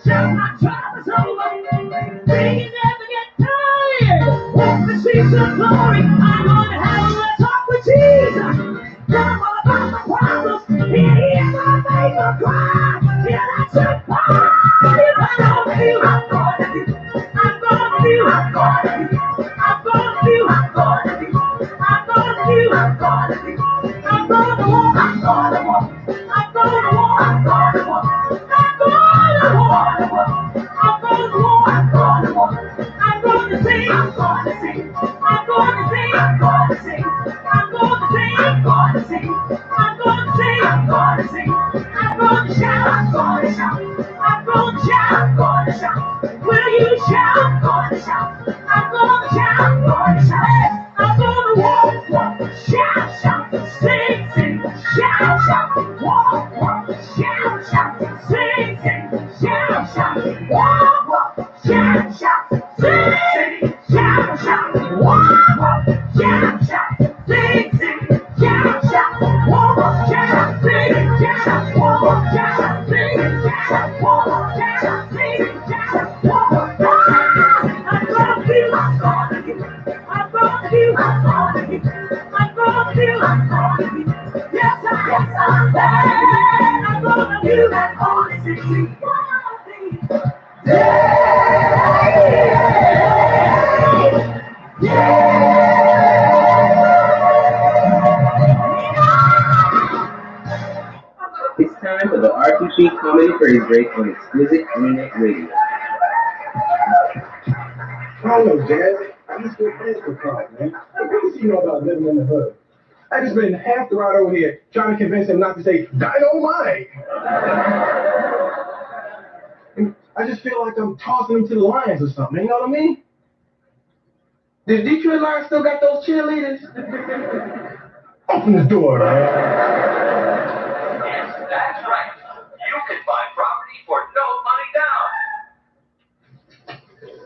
Speaker 1: Shout my troubles over. Sing and never get tired. Want to see some glory. I'm gonna have a little talk with Jesus. Tell him all about my problems. He'll hear my faithful cry. He'll answer my I'm gonna do, I'm gonna do, I'm gonna do, I'm gonna do, I'm gonna do, I'm gonna do, I'm gonna do, I'm gonna do, I'm gonna walk, I'm gonna walk, I'm gonna walk, I'm gonna walk, I'm gonna walk, I'm gonna walk, I'm gonna walk, I'm gonna sing, I'm gonna sing, I'm gonna sing, I'm gonna sing, I'm gonna sing, I'm gonna sing, I'm gonna sing, I'm gonna sing, I'm gonna shout, I'm gonna shout, I'm gonna shout, I'm gonna shout. Will you shout? I'm gonna shout, I'm gonna shout, I'm gonna shout. I'm gonna walk, walk, shout, shout, sing, sing, shout, shout, walk, walk, shout, shout, sing, sing, shout, shout, walk, walk, shout, shout, sing, sing, shout, shout, walk, walk, shout, shout, sing, sing, shout, shout, walk, walk, shout, sing, shout, walk, walk, shout, sing, shout, walk, walk, shout, sing, shout, walk, walk. I'm gonna do, I'm gonna do, I'm gonna do, I'm gonna do, I'm gonna do, I'm gonna do. Yes, I'm there. I'm gonna do that holy thing.
Speaker 6: It's time for the RPP Comedy Praise Break on Exquisite Internet Radio.
Speaker 3: Hello, Jazz. I just feel friends for Carl, man. What does he know about living in the hood? I just been half the ride over here trying to convince him not to say dynamite. And I just feel like I'm tossing him to the lions or something. You know what I mean? Does Detroit Lions still got those cheerleaders? Open the door, man.
Speaker 7: Yes, that's right. You can buy property for no money down.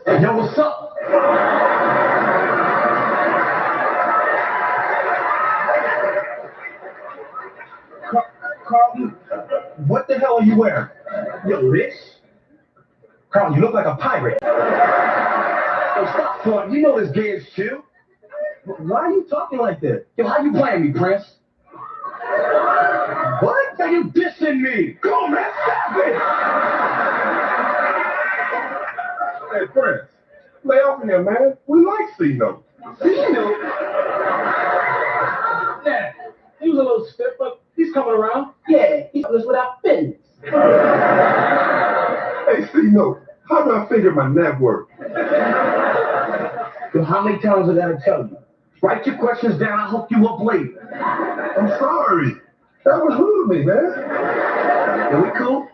Speaker 3: Hey, yo, what's up? Carlton, what the hell are you wearing? Yo, this? Carlton, you look like a pirate. Yo, stop fronting. You know this game's chill. Why are you talking like this? Yo, how you playing me, Prince? What? Are you dissing me? Come on, man, stop it! Hey, Prince, lay off in there, man. We like C-Note. C-Note? Yeah, he was a little stiff, but he's coming around. Yeah, he's us without business. Hey, C-Note, how do I figure my net worth? Well, how many times I gotta tell you? Write your questions down, I'll hook you up later. I'm sorry. That was rude of me, man. Yeah, we cool?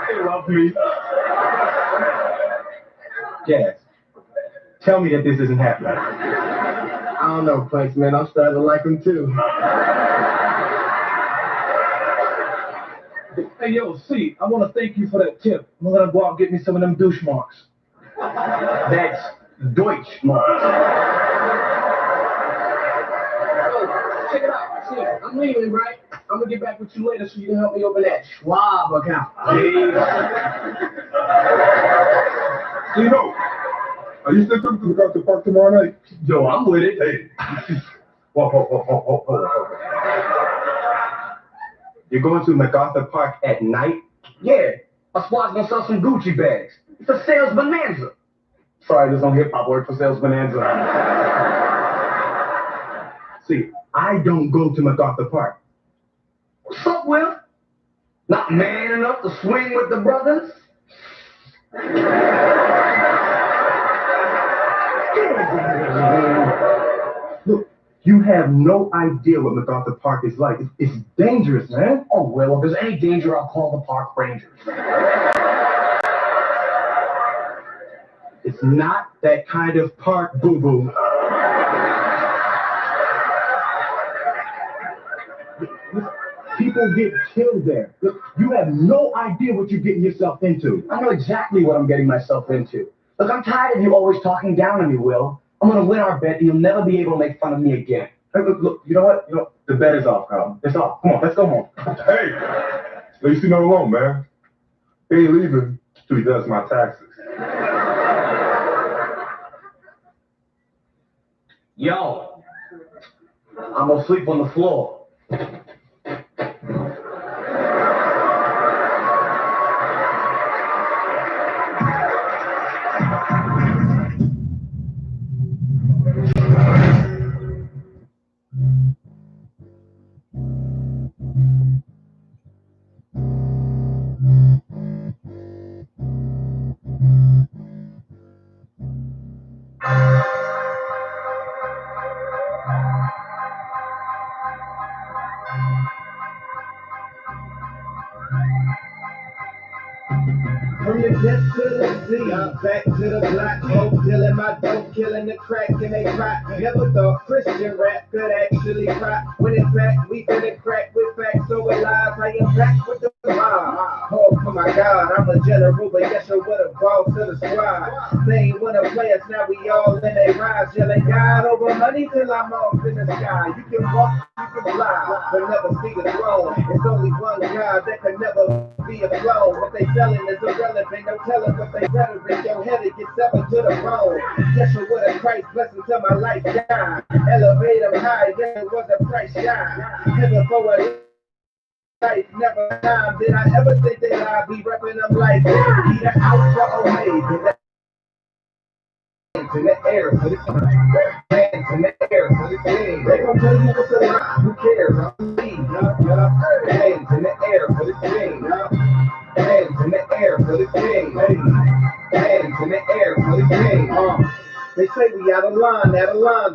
Speaker 3: Hey, love me. Jazz, tell me that this isn't happening. I don't know, Planks, man. I'm starting to like him, too. Hey, yo, C, I want to thank you for that tip. I'm going to go out and get me some of them douche marks. That's Deutsch marks. Check it out. See, I'm leaving, right? I'm going to get back with you later so you can help me open that Schwab account. You know, are you still coming to the Garden Park tomorrow night? Yo, I'm with it. Hey. Whoa. You're going to MacArthur Park at night? Yeah. My squad's gonna sell some Gucci bags. It's a sales bonanza. Sorry, there's no hip-hop word for sales bonanza. See, I don't go to MacArthur Park. What's up, Will? Not man enough to swing with the brothers? Look, you have no idea what MacArthur Park is like. It's dangerous, man.
Speaker 8: Oh, well, if there's any danger, I'll call the park rangers.
Speaker 3: It's not that kind of park, boo-boo. People get killed there. Look, you have no idea what you're getting yourself into.
Speaker 8: I know exactly what I'm getting myself into. Look, I'm tired of you always talking down on me, Will. I'm going to win our bet, and you'll never be able to make fun of me again.
Speaker 3: Hey, look, you know what? The bet is off, Carl. It's off. Come on, let's go home.
Speaker 9: Hey, leave you know alone, man. He ain't leaving till he does my taxes.
Speaker 8: Yo, I'm going to sleep on the floor.
Speaker 1: From the jet to the sea, back to the block, dealing my dope, killing the crack in they pot. Never thought Christian rap could actually rock. When in fact we finna crack with facts so alive. I am back with the mob. Oh my God, I'm a general, but yes, you're with a boss to the squad. They ain't wanna play us, now we all in they rise. Yelling God over money till I'm off in the sky. You can walk, you can fly, but never see the throne. It's only one God that can never be a clone. What they selling is irrelevant, no telling what they rhetoric. Your head it gets severed to the bone. Yes, you're with a Christ blessing till my life shine. Elevate them high, yeah, it was a price shine. Heaven for a life, never time did I ever think that I'd be repping them like this. Be the Alpha Omega. Hands in the air for the king. Hands in the air for the king. They gon' tell you what's a lie. Who cares? I'm leave. Hands in the air for the king. Hands in the air for the king. Hands in the air for the king. They say we out of line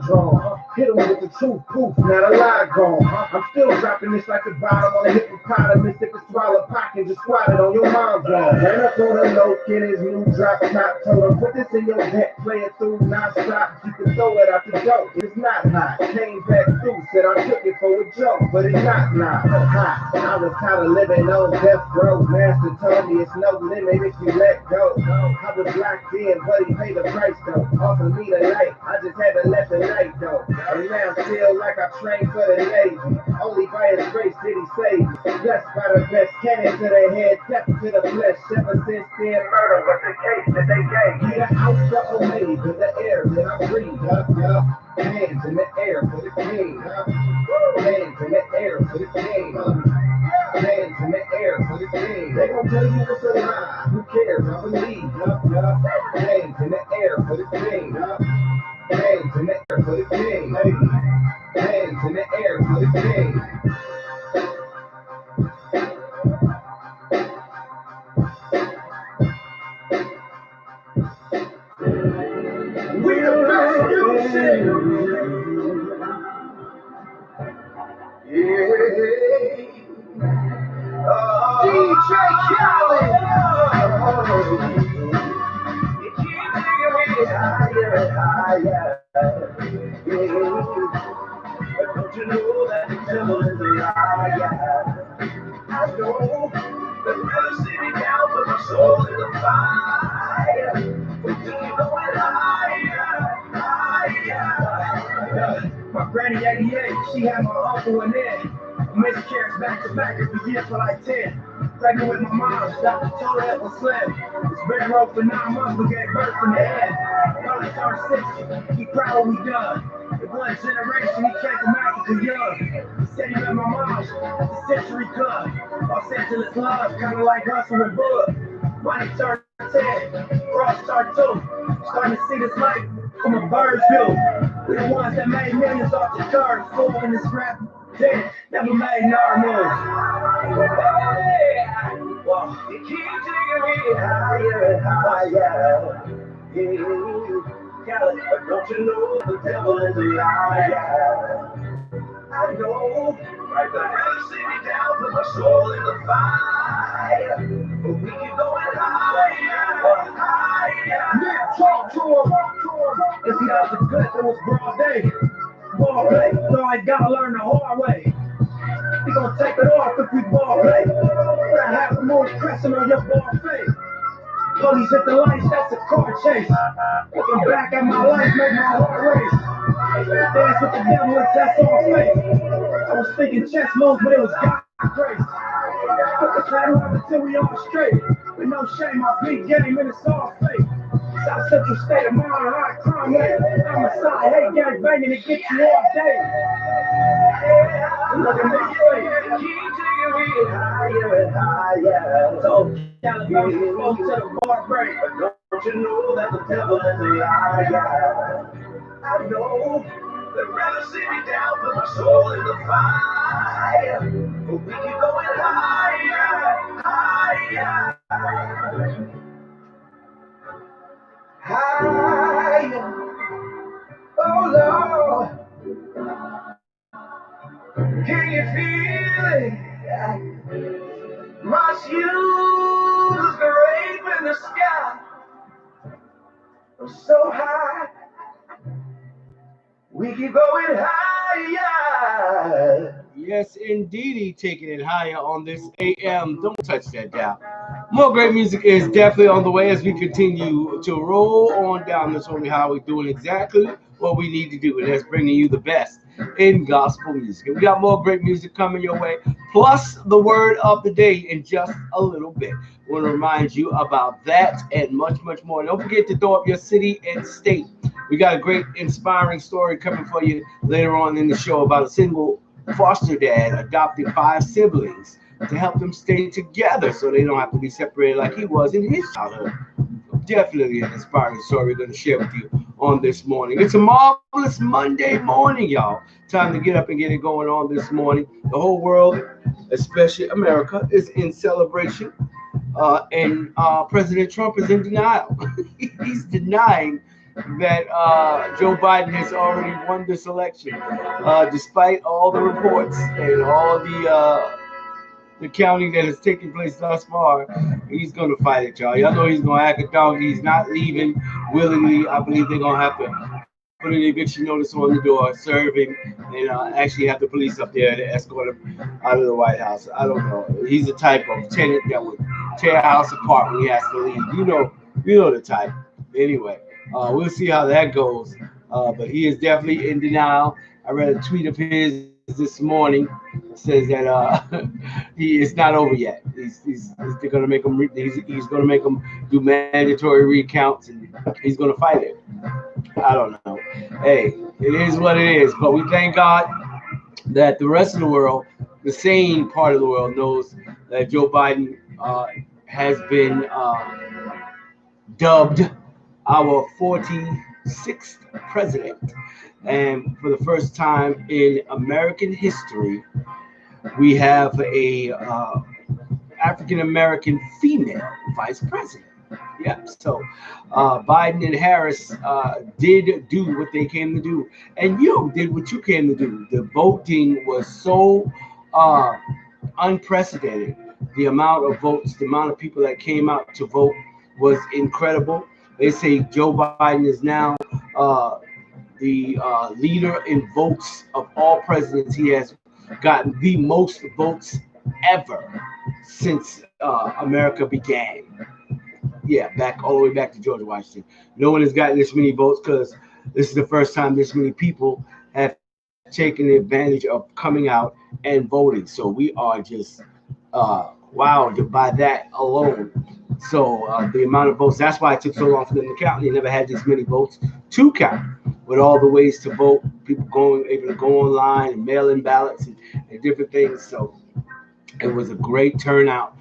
Speaker 1: drawn. Hit them with the truth, poof, not a lie gone. I'm still dropping this like a bottom on a hippopotamus. If it's swallow pocket, just squat it on your mom's wall. Ran up on a low, get his new drop top. Told him, put this in your deck, play it through non-stop. You can throw it out the dope, it's not hot. Came back through, said I took it for a joke, but it's not hot. I was tired of living on death row. Master told me it's no limit if you let go. I was locked in, but he paid the price though. Offered me the light, I just had to let the night go. And now I feel like I trained for the Navy. Only by his grace did he save me. Blessed by the best, cannon to the head, death to the flesh. Ever since then, murder was the case that they gave. Yeah, Alpha Omega, the air that I breathe. Hands in the air for the king. Hands in the air for the king. Hands in the air for the king. They gon' tell you what's a lie. Who cares? I believe. Hands in the air for the king. Hands in the air for the king. Hands in the air for the king. We the best music. Yeah. DJ Khaled. You keep taking me higher and higher. But don't you know that the devil is a liar? I know the brother see me down, but my soul in the fire. But do you know it higher, higher? My granny 88, she had my uncle in there. Miscarriage back to back every year for like 10. Pregnant with my mom, doctor told her it was slim. It's been rough for 9 months, but gave birth in the end. Probably turned 60, he proud what we done. It one generation, he came from Africa young. He said he met my mom at the Century Club. Los Angeles love, kinda like Hustle and Bud. Money turned 10, cross turned 2. Starting to see this life from a bird's view. We the ones that made millions off the dirt, full in this rap. Dead, never made no moves. Hey, well, you keep taking me
Speaker 3: higher and higher. Cali, but don't you know the devil is a liar? I know, right there. Rather sit me down, put my soul in the fire. But we keep going higher, higher. Yeah, talk to him. If he does the good, it was broad day. Ball play, so I gotta learn the hard way. We gonna take it off if we ball play. But I have the most pressing on your ball face. Police hit the lights, that's a car chase. Looking back at my life, make my heart race. Dance with the devil and test on face. I was thinking chess moves, but it was God's grace. Put the title up until we all straight. With no shame, I beat game and it's all fake. South Central state of mind, high crime rate. I'm a side, hate gang banging to get you all day. Look at my face. Keep taking me higher and higher. So California close to the bar break. But don't you know that the devil is a liar? I know. They'd rather sit me down, put my soul in the fire. But we keep going higher, higher. Higher. Oh Lord. Can you feel it? My shoes scraping the sky. I'm so high. We keep going higher.
Speaker 2: Yes, indeedy, taking it higher on this AM. Don't touch that dial. More great music is definitely on the way as we continue to roll on down this holy highway, doing exactly what we need to do, and that's bringing you the best in gospel music. And we got more great music coming your way, plus the word of the day in just a little bit. I want to remind you about that and much, much more. Don't forget to throw up your city and state. We got a great, inspiring story coming for you later on in the show about a single foster dad adopting 5 siblings to help them stay together so they don't have to be separated like he was in his childhood. Definitely an inspiring story we're going to share with you on this morning. It's a marvelous Monday morning, y'all. Time to get up and get it going on this morning. The whole world, especially America, is in celebration. And President Trump is in denial. He's denying that Joe Biden has already won this election, despite all the reports and all the counting that has taken place thus far. He's going to fight it, y'all. Y'all know he's going to act a dog. He's not leaving willingly. I believe they're going to have to put an eviction notice on the door, serve him, and actually have the police up there to escort him out of the White House. I don't know. He's the type of tenant that would tear a house apart when he has to leave. You know the type. Anyway, we'll see how that goes. But he is definitely in denial. I read a tweet of his this morning. It says that it's not over yet. They're gonna make him. He's gonna make him do mandatory recounts, and he's gonna fight it. I don't know. Hey, it is what it is. But we thank God that the rest of the world, the sane part of the world, knows that Joe Biden has been dubbed our 46th president. And for the first time in American history, we have a African American female vice president. Yeah, so Biden and Harris did do what they came to do, and you did what you came to do. The voting was so unprecedented. The amount of votes, the amount of people that came out to vote was incredible. They say Joe Biden is now the leader in votes of all presidents. He has gotten the most votes ever since America began. Yeah, back all the way back to George Washington. No one has gotten this many votes because this is the first time this many people have taken advantage of coming out and voting. So we are just wowed by that alone. So the amount of votes, that's why it took so long for them to count. They never had this many votes to count. With all the ways to vote, people able to go online and mail in ballots and different things. So it was a great turnout,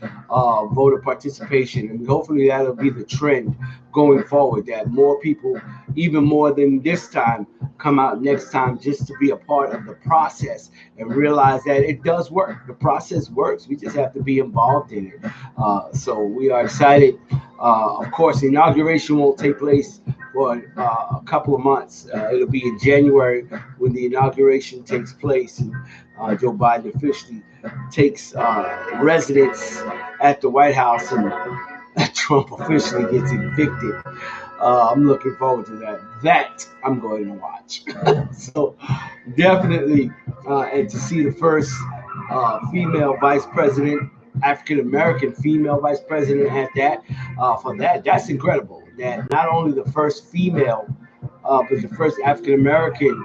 Speaker 2: voter participation, and hopefully that'll be the trend going forward. That more people, even more than this time, come out next time just to be a part of the process and realize that it does work. The process works. We just have to be involved in it. So we are excited. Of course, the inauguration won't take place for a couple of months. It'll be in January when the inauguration takes place, and Joe Biden officially takes residence at the White House, and Trump officially gets evicted. I'm looking forward to that. That I'm going to watch. So definitely, and to see the first female vice president, African American female vice president at that, for that, that's incredible. That not only the first female, but the first African American,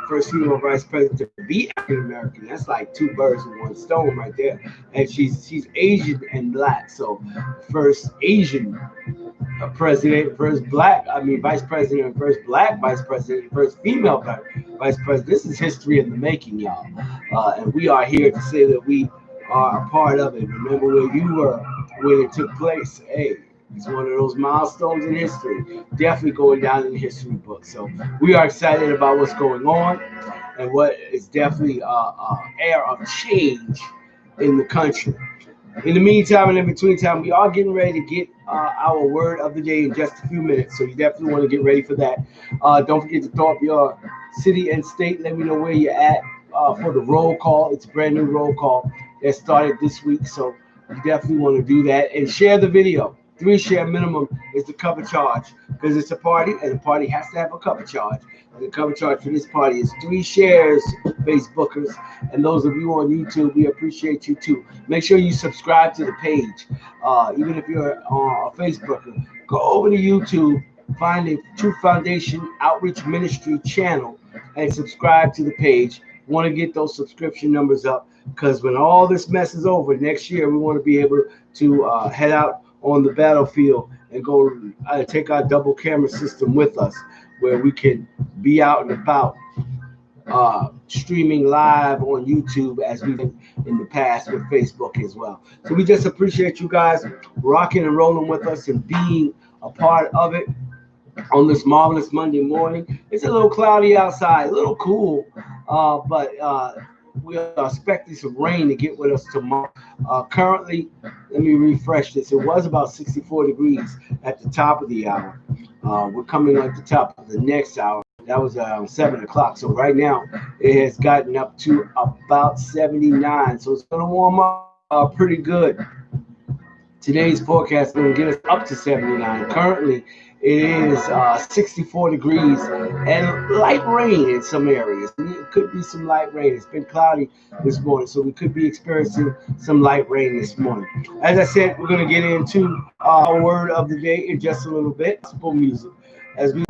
Speaker 2: first female vice president to be African American. That's like two birds with one stone right there. And she's Asian and black, so first Asian president, first black, I mean, vice president, first black vice president, first female vice president. This is history in the making, y'all. And we are here to say that we are a part of it. Remember where you were when it took place. Hey, it's one of those milestones in history. Definitely going down in the history book. So we are excited about what's going on and what is definitely an air of change in the country. In the meantime and in between time, we are getting ready to get our word of the day in just a few minutes. So you definitely want to get ready for that. Don't forget to throw up your city and state. Let me know where you're at for the roll call. It's a brand new roll call that started this week. So you definitely want to do that and share the video. 3 share minimum is the cover charge because it's a party and the party has to have a cover charge. And the cover charge for this party is 3 shares, Facebookers. And those of you on YouTube, we appreciate you too. Make sure you subscribe to the page. Even if you're a Facebooker, go over to YouTube, find the Truth Foundation Outreach Ministry channel, and subscribe to the page. We want to get those subscription numbers up because when all this mess is over next year, we want to be able to head out on the battlefield and go take our double camera system with us where we can be out and about streaming live on YouTube as we've been in the past with Facebook as well. So we just appreciate you guys rocking and rolling with us and being a part of it on this marvelous Monday morning. It's a little cloudy outside, a little cool, but we are expecting some rain to get with us tomorrow. Currently, let me refresh this. It was about 64 degrees at the top of the hour. We're coming at the top of the next hour. That was around 7 o'clock. So right now, it has gotten up to about 79. So it's going to warm up pretty good. Today's forecast is going to get us up to 79. Currently, it is 64 degrees and light rain in some areas. It could be some light rain. It's been cloudy this morning, so we could be experiencing some light rain this morning. As I said, we're going to get into our word of the day in just a little bit. Gospel music. As we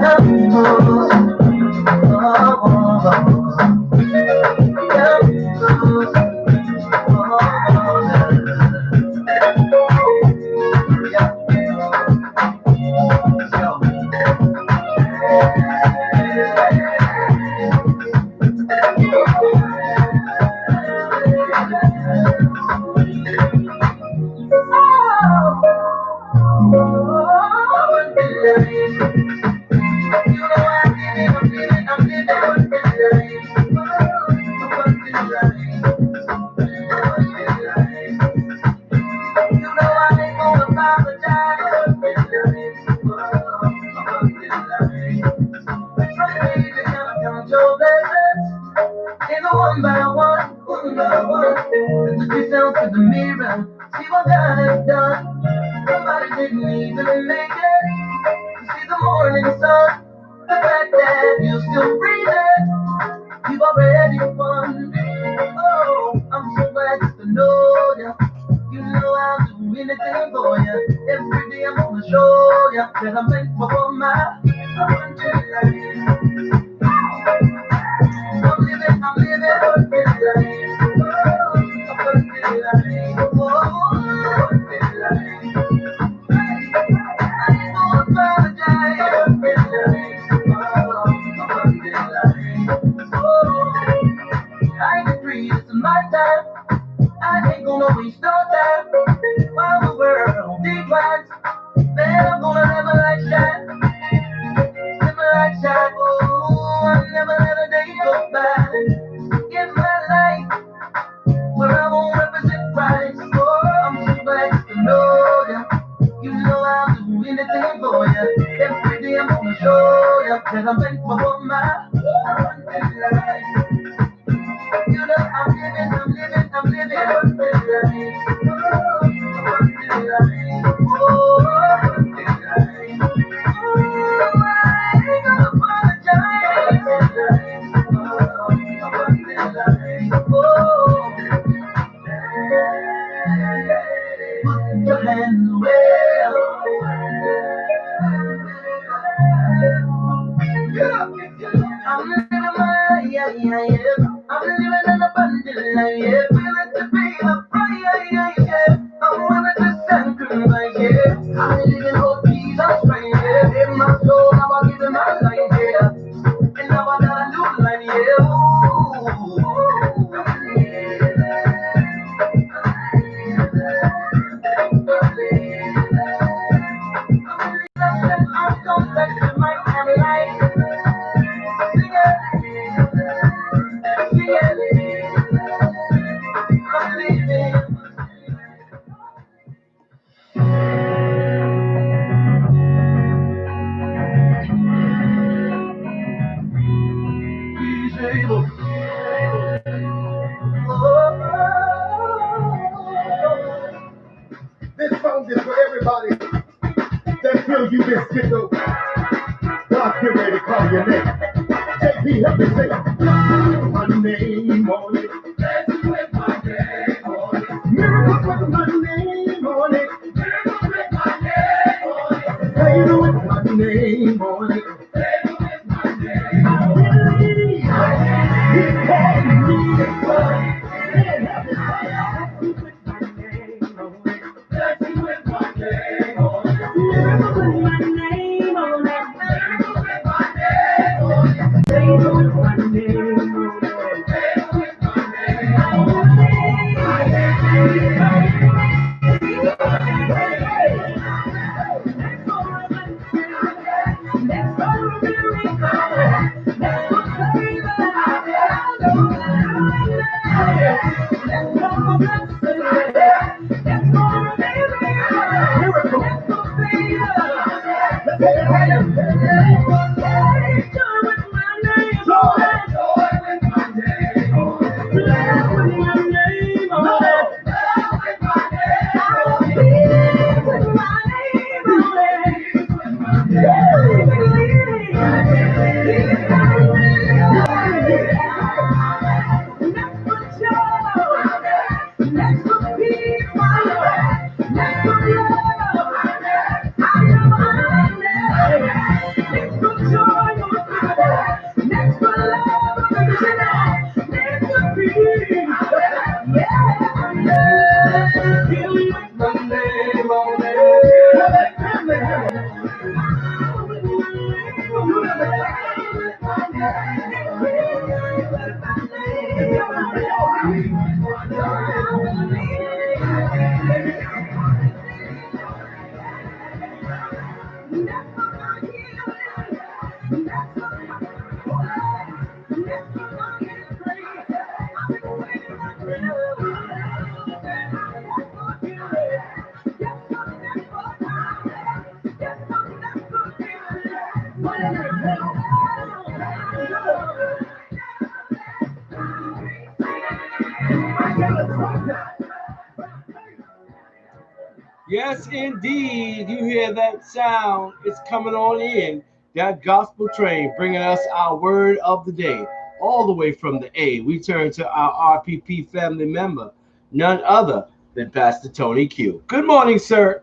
Speaker 1: Man, I'm gonna live a life shine. Live a life shine. Oh. Cause I'm thankful for my abundant life. You know I'm living abundant life. Oh, abundant life. Oh, abundant life. Oh, I ain't gonna apologize. Oh, abundant life. Oh, put your hands where. I'm living my life, yeah. I'm living an abundant life, yeah. Willing to pay the price, yeah. I'm willing to sacrifice, yeah. I'm living for Jesus Christ, yeah. In my soul, now I'm giving my life, yeah. And now I got a new life, yeah. Ooh. I'm gonna let my life.
Speaker 3: This song is for everybody that feels you've been skipped over. God's getting ready to call your name. JP, help me say it. My name on it. Blessings with my name on it. Miracles with my name on it. Miracles with my name on it. Favor with my name on it. Favor with my name on it. I believe He's calling me. Can't help it. Blessings with my name on it. Blessings with my name on it. Miracles with my name on it. Miracles with my name on it. Favor with my name on it. Favor with my name on
Speaker 2: Yes, indeed. You hear that sound? It's coming on in. That gospel train bringing us our word of the day. All the way from the A, we turn to our RPP family member, none other than Pastor Tony Q. Good morning, sir.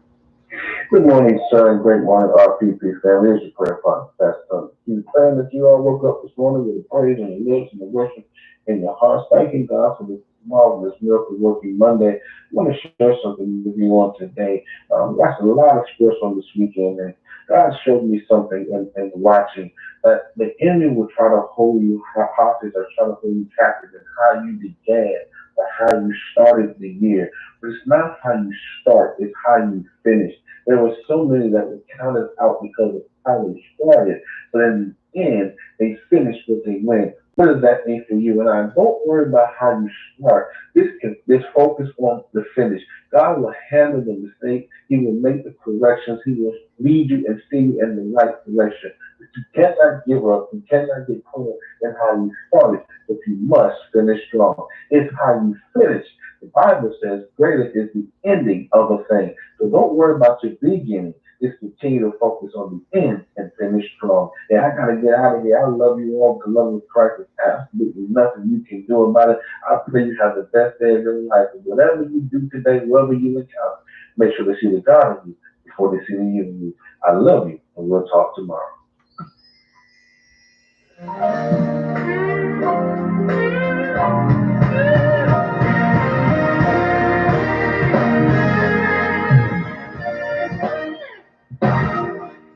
Speaker 9: Good morning, sir, and great morning, RPP family. Here's your prayer partner, Pastor Q. Praying that you all woke up this morning with the praise and the lips and the worship in your hearts, thanking God for this marvelous miracle working Monday. I want to share something with you on today. Got a lot of sports on this weekend, and God showed me something in watching that the enemy will try to hold you hostage or try to hold you captive in how you began or how you started the year. But it's not how you start, it's how you finish. There were so many that were counted out because of how they started, but in the end, they finished what they went. What does that mean for you and I? Don't worry about how you start. This focus on the finish. God will handle the mistake. He will make the corrections. He will lead you and steer you in the right direction. But you cannot give up. You cannot get caught up in how you started, but you must finish strong. It's how you finish. The Bible says greater is the ending of a thing. So don't worry about your beginning. Just continue to focus on the end and finish strong. And I gotta get out of here. I love you all. The love of Christ is absolutely nothing you can do about it. I pray you have the best day of your life. And whatever you do today, wherever you encounter, make sure to see the God in you before they see the you in you. I love you, and we'll talk tomorrow.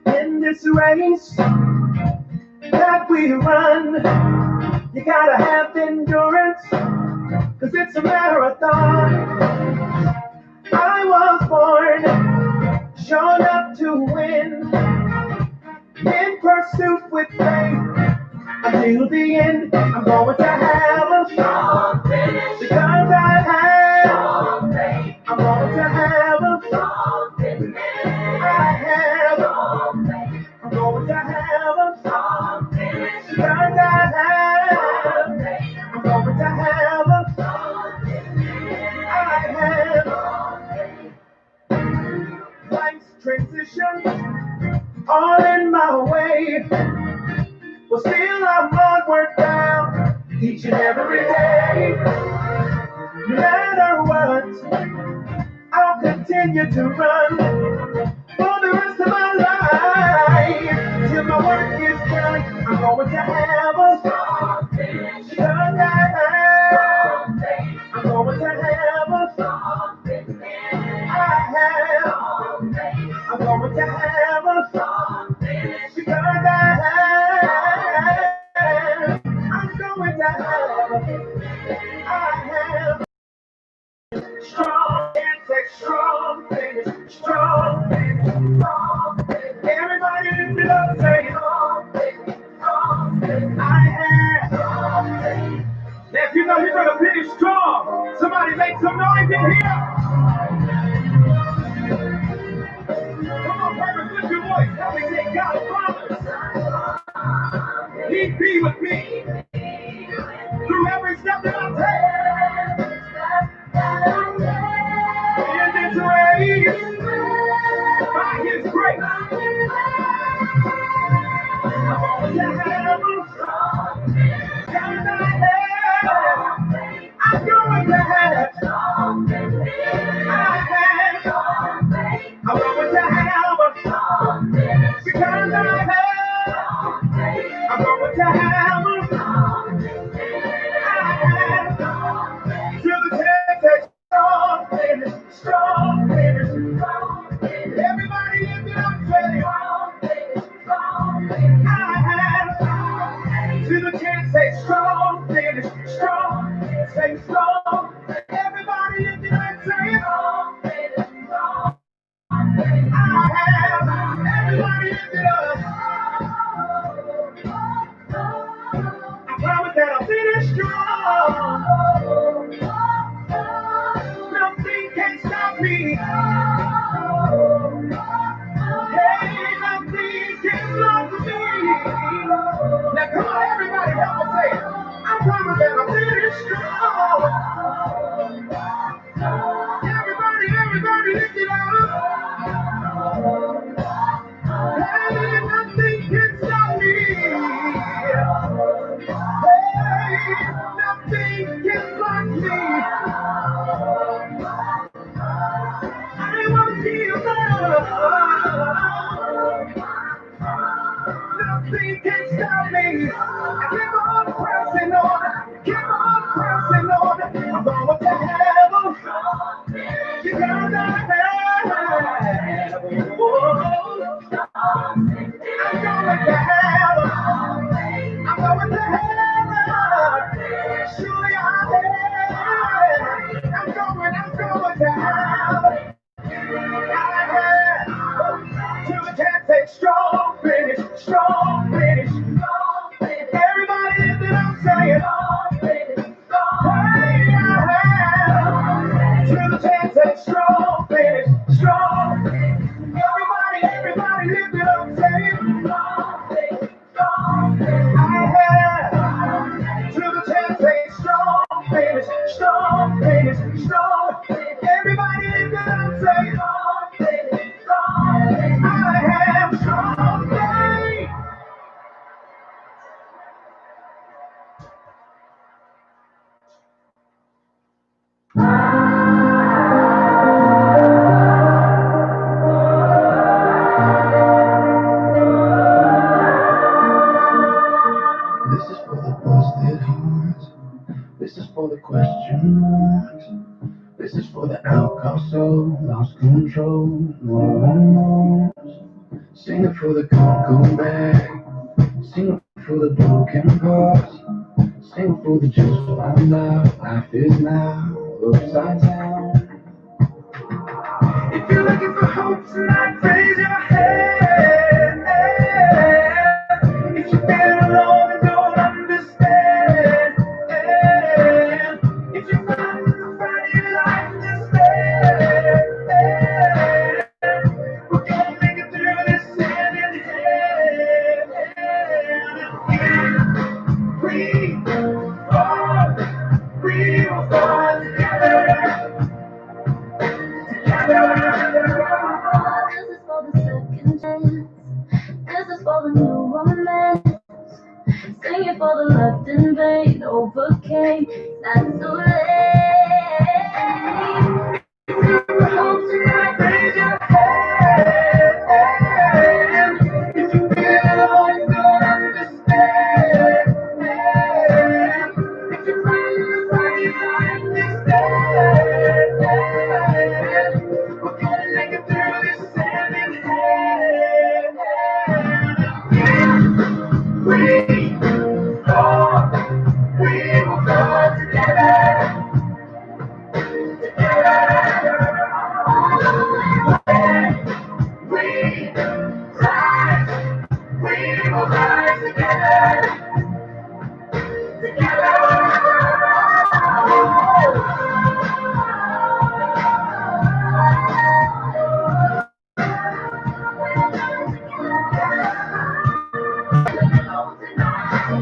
Speaker 1: In this race that we run, you gotta have endurance, cause it's a marathon. I was born, shown up to win, in pursuit with faith, until the end. I'm going to have a strong finish, because I have, I'm going to have a strong finish, I have, I'm going to have a strong finish, because I have, I'm going to have a strong finish, I have. Life's transitions all in my way, but still I'm onward bound each and every day. No matter what, I'll continue to run for the rest of my life. Till my work is done, I'm going to have a strong finish, because I have, I'm going to have a strong finish, I have, I'm going to have a strong finish, because I have, I'm going to have, I have strong, and say strong finish, strong finish, strong finish. Everybody lift it up, say strong finish, strong finish. I have strong finish. Now if you know you're gonna finish strong, somebody make some noise in here. Come on, purpose, lift your voice. Help me say God's promise. He be with me through every step that I take. In this race, by His grace, I'm going to have a strong, because I have, I'm going to have strong, I have, I'm going to have a strong, because I have, I'm going to have a strong, I have, till the test is strong finish, strong finish, strong finish. Everybody lift it up, say strong finish, strong finish. I have, till the chance say strong finish, strong, say strong. Everybody lift it up, say strong finish, strong. I have, everybody lift it up. I promise that I'll finish strong. Nothing can stop me. Hey, nothing can block me. Now come on, everybody, help me say it. I promise that I'll finish strong. Everybody, lift it up. Hey, nothing can stop me. Hey, nothing can block me. I won't give up. Nothing can stop me. I keep on pressing on. Keep on pressing on. I'm going to heaven. Because I have. I'm going to heaven. I'm going to heaven. Surely I am. I'm going to heaven. To the cat say strong finish, strong finish, strong finish.
Speaker 8: also lost control. No one knows. Singing for the Congo bag, singing for the broken parts, singing for the just found out life is now upside down.
Speaker 1: If you're looking for hope tonight, raise your hand. If you feel alone and don't understand, if you're fighting the fight of your life, then stand. We're gonna make it through this hand in hand. We fall, we will fall together.
Speaker 5: This is for the second chance. This is for the new romance. Sing it for the left in vain. Overcame, not too late.
Speaker 1: Hope tonight, raise your hand. If you feel alone, you don't understand. If you're fighting the fight you like this, stand. We're gonna make it through this hand in hand. We fall, we will fall together. We rise, we will rise together.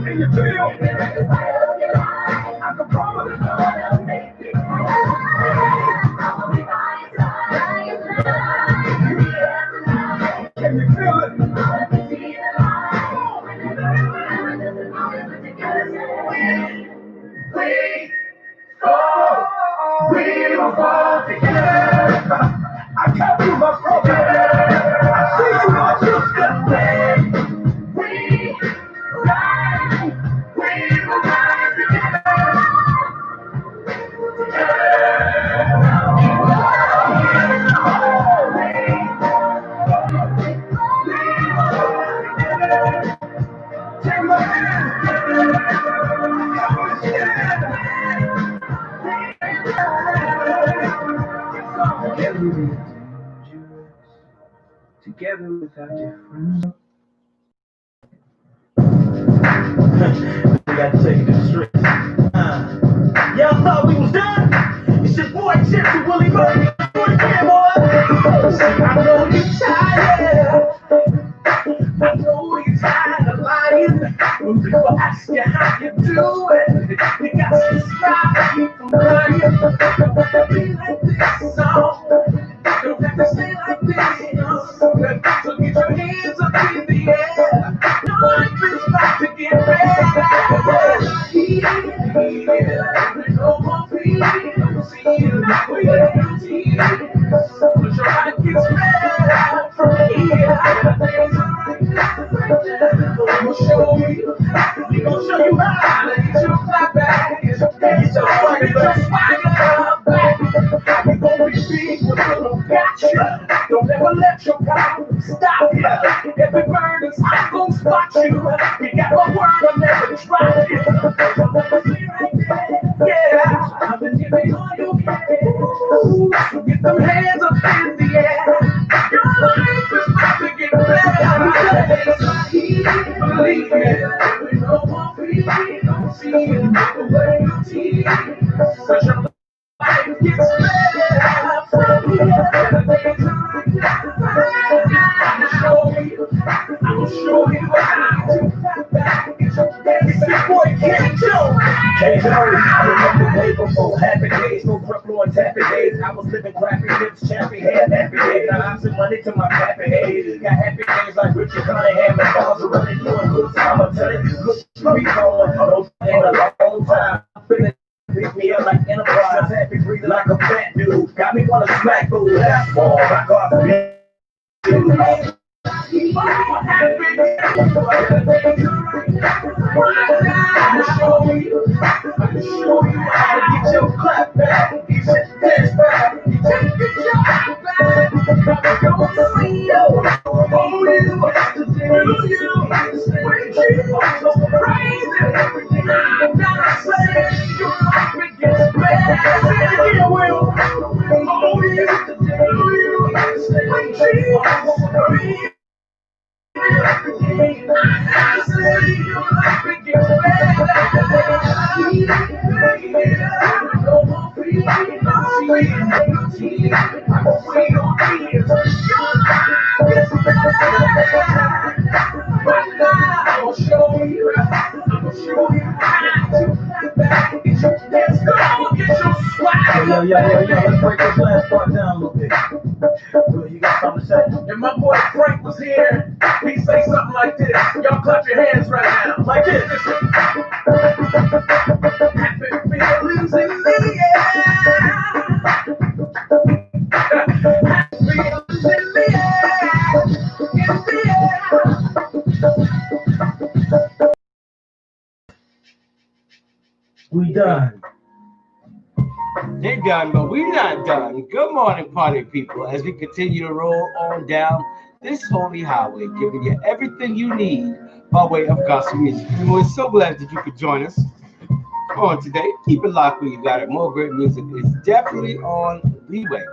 Speaker 1: Can you feel? I can promise. Can you feel it? We fall, we will fall together. I got you, my brother. I see you, my sister. We rise, we will rise together. Take my hand.
Speaker 8: Together we're dangerous, together without difference. We got to take it to the streets. Y'all thought we was done? It's your boy Tipsy Willie Murphy. Boy, see, I know you're tired. I know you're tired of lying. When people ask you how you do it, you got to stop you from lying. Don't have to be like this song. Don't have to stay like this. So get your hands up in the air. Your life is about to get better. No more freedom. See you now with your tears. But your life gets better from here. Things are We'll show you. We gon' show you how to get your fly back. Get your swagger back. We gon' be big with a little gotcha. Don't ever let your problems stop you. Every bird is I'm gon' spot you. You got my word, I'll never drop you. Yeah, I've been giving all you can. So get them hands up in the air. Your life is about to get better. Believe me, we no more freedom. See you away your tears. Cause your life gets better from here. I'll show you how to clap back. It's your boy King Joe. Hey, I remember way before happy days, no purple and tappy days. I was living crappy lips, chappy head, happy days. Now I'm sending money to my happy days. Got happy days like Richard Cunningham and balls are running you and good time. I'm telling you, good street going. No in a long time. Pick me up like Enterprise, happy breathing like a fat dude. Got me wanna smack food, that's all. I got me. I'ma show you how to get your clap back, get your dance back, get your guarantee. I'm a wait on years. Your life is better. But now I'll show you. I'll show you how to get back. Get your dance, go get your swag. Yo, let's break this last part down a little bit. Well, you got something to say? If my boy Frank was here, he'd say something like this. Y'all clap your hands right now. Like this. Happy feelings in the air. Happy feelings in the air. In the air. We done.
Speaker 2: They're done, but we're not done. Good morning, party people, as we continue to roll on down this holy highway, giving you everything you need by way of gospel music. And we're so glad that you could join us on today. Keep it locked where you got it. More great music is definitely on the way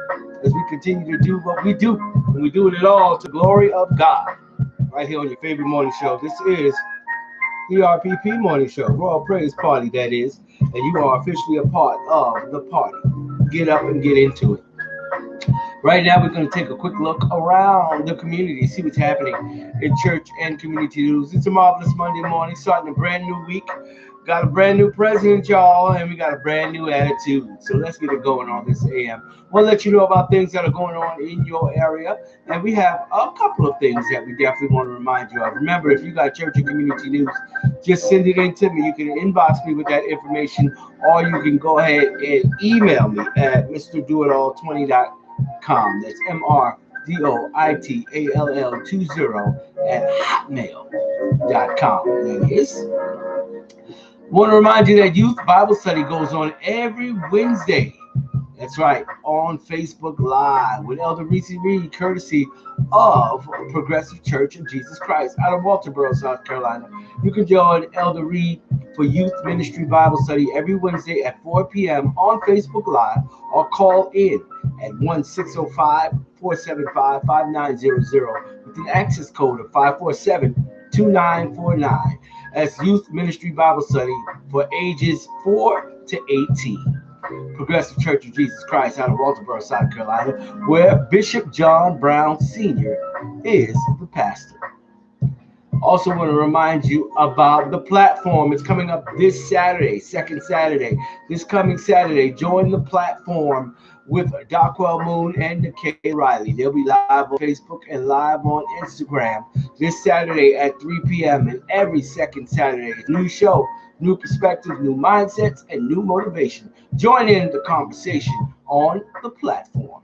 Speaker 2: as we continue to do what we do. And we're doing it all to glory of God. Right here on your favorite morning show. This is the RPP Morning Show, Royal Praise Party, that is, and you are officially a part of the party. Get up and get into it. Right now, we're going to take a quick look around the community, see what's happening in church and community news. It's a marvelous Monday morning, starting a brand new week. Got a brand new president, y'all, and we got a brand new attitude. So let's get it going on this AM. We'll let you know about things that are going on in your area, and we have a couple of things that we definitely want to remind you of. Remember, if you got church and community news, just send it in to me. You can inbox me with that information, or you can go ahead and email me at mrdoitall20.com. That's MRDOITALL20 at hotmail.com. That is. Want to remind you that Youth Bible Study goes on every Wednesday. That's right, on Facebook Live with Elder Reese Reed, courtesy of Progressive Church of Jesus Christ out of Walterboro, South Carolina. You can join Elder Reed for Youth Ministry Bible Study every Wednesday at 4 p.m. on Facebook Live, or call in at 1-605-475-5900 with the access code of 547-2949. That's Youth Ministry Bible Study for ages 4 to 18. Progressive Church of Jesus Christ out of Walterboro, South Carolina, where Bishop John Brown Sr. is the pastor. Also want to remind you about the platform. It's coming up this Saturday, second Saturday. This coming Saturday, join the platform with Dockwell Moon and Nikkei Riley. They'll be live on Facebook and live on Instagram this Saturday at 3 p.m. and every second Saturday. New show, new perspectives, new mindsets, and new motivation. Join in the conversation on the platform.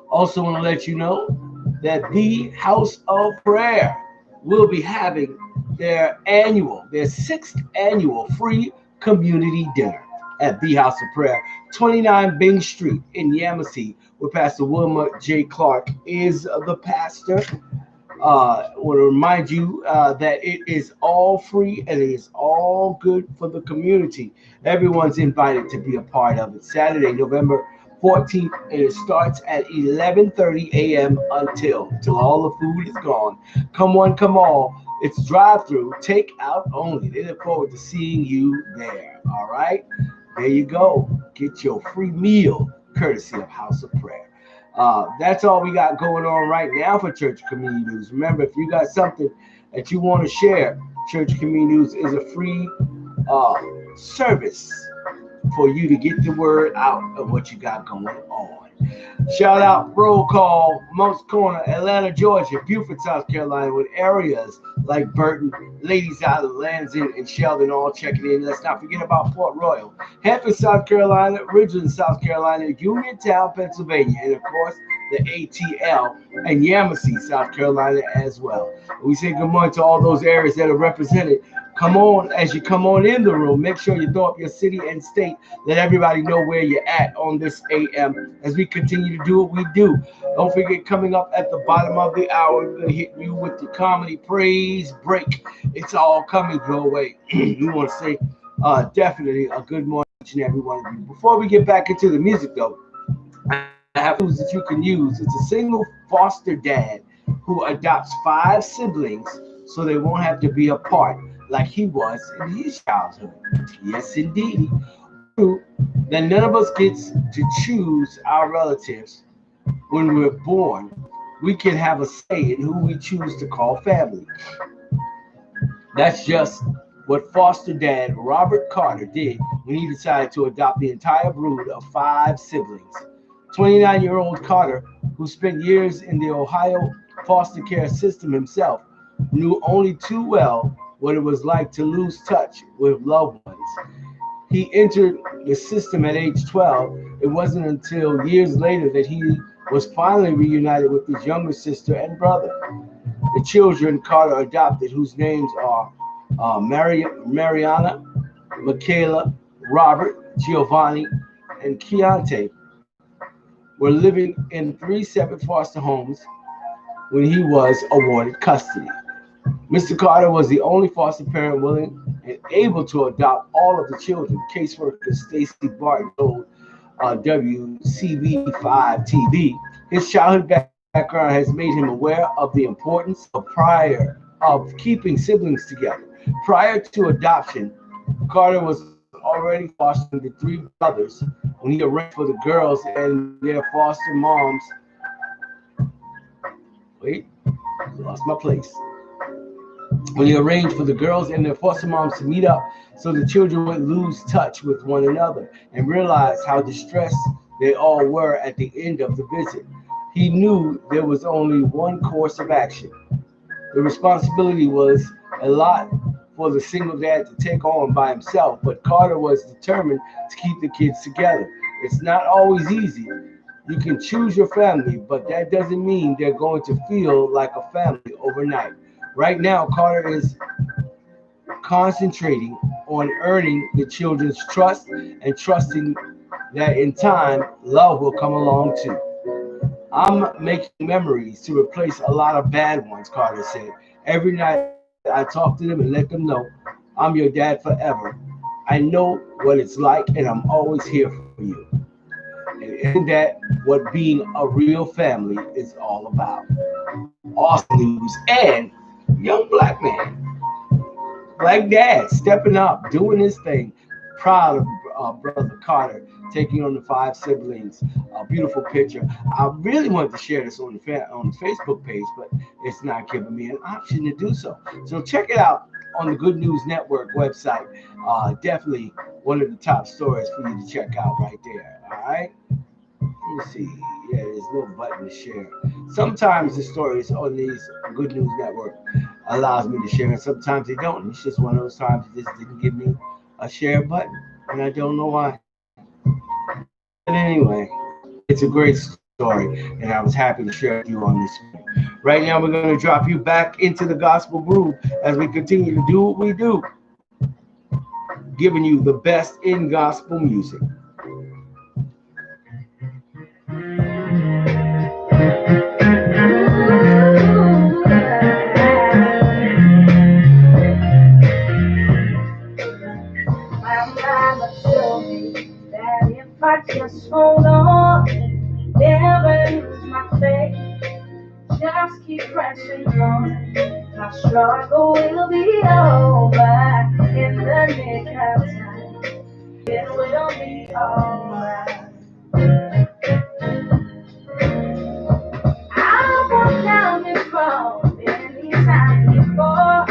Speaker 2: Also want to let you know that the House of Prayer will be having their sixth annual free community dinner at the House of Prayer, 29 Bing Street in Yamasee, where Pastor Wilma J. Clark is the pastor. I want to remind you that it is all free and it is all good for the community. Everyone's invited to be a part of it. Saturday, November 14th, and it starts at 11:30 a.m. until all the food is gone. Come one, come all. It's drive-through, take out only. They look forward to seeing you there. All right? There you go. Get your free meal courtesy of House of Prayer. That's all we got going on right now for Church Community News. Remember, if you got something that you want to share, Church Community News is a free service for you to get the word out of what you got going on. Shout out, roll call, Monk's Corner, Atlanta, Georgia, Beaufort, South Carolina, with areas like Burton, Ladies Island, Lansing, and Sheldon all checking in. Let's not forget about Port Royal, Hanford, South Carolina, Ridgeland, South Carolina, Uniontown, Pennsylvania, and of course, the ATL and Yamasee, South Carolina as well. We say good morning to all those areas that are represented. Come on, as you come on in the room, make sure you throw up your city and state. Let everybody know where you're at on this AM as we continue to do what we do. Don't forget, coming up at the bottom of the hour, we're going to hit you with the comedy praise break. It's all coming your way. We want to say definitely a good morning to each and every one of you. Before we get back into the music, though, I have tools that you can use. It's a single foster dad who adopts 5 siblings so they won't have to be apart like he was in his childhood. Yes, indeed. that none of us gets to choose our relatives when we're born. We can have a say in who we choose to call family. That's just what foster dad Robert Carter did when he decided to adopt the entire brood of five siblings. 29-year-old Carter, who spent years in the Ohio foster care system himself, knew only too well what it was like to lose touch with loved ones. He entered the system at age 12. It wasn't until years later that he was finally reunited with his younger sister and brother. The children Carter adopted, whose names are Mariana, Michaela, Robert, Giovanni, and Keontae, were living in three separate foster homes when he was awarded custody. Mr. Carter was the only foster parent willing and able to adopt all of the children. Caseworker Stacy Barton told WCB5 TV his childhood background has made him aware of the importance of keeping siblings together. Prior to adoption, Carter was already fostering the three brothers when he arranged for the girls and their foster moms. Wait, lost my place. When he arranged for the girls and their foster moms to meet up so the children would lose touch with one another and realize how distressed they all were at the end of the visit. He knew there was only one course of action. The responsibility was a lot for the single dad to take on by himself, but Carter was determined to keep the kids together. It's not always easy. You can choose your family, but that doesn't mean they're going to feel like a family overnight. Right now, Carter is concentrating on earning the children's trust and trusting that in time, love will come along too. I'm making memories to replace a lot of bad ones, Carter said. Every night I talk to them and let them know I'm your dad forever. I know what it's like and I'm always here for you. And isn't that what being a real family is all about? Awesome news. And young black man, black dad stepping up, doing his thing. Proud of brother Carter taking on the five siblings. A beautiful picture. I really wanted to share this on the Facebook page, but it's not giving me an option to do so. So check it out on the Good News Network website. Definitely one of the top stories for you to check out right there. All right. Let me see. Yeah, there's no button to share. Sometimes the stories on these Good News Network allows me to share, and sometimes they don't. It's just one of those times it just didn't give me a share button, and I don't know why. But anyway, it's a great story, and I was happy to share with you on this one. Right now, we're going to drop you back into the gospel groove as we continue to do what we do, giving you the best in gospel music.
Speaker 5: I just hold on, never lose my faith, just keep pressing on. My struggle will be over in the nick of time. It will be alright. I walked down this road many times before.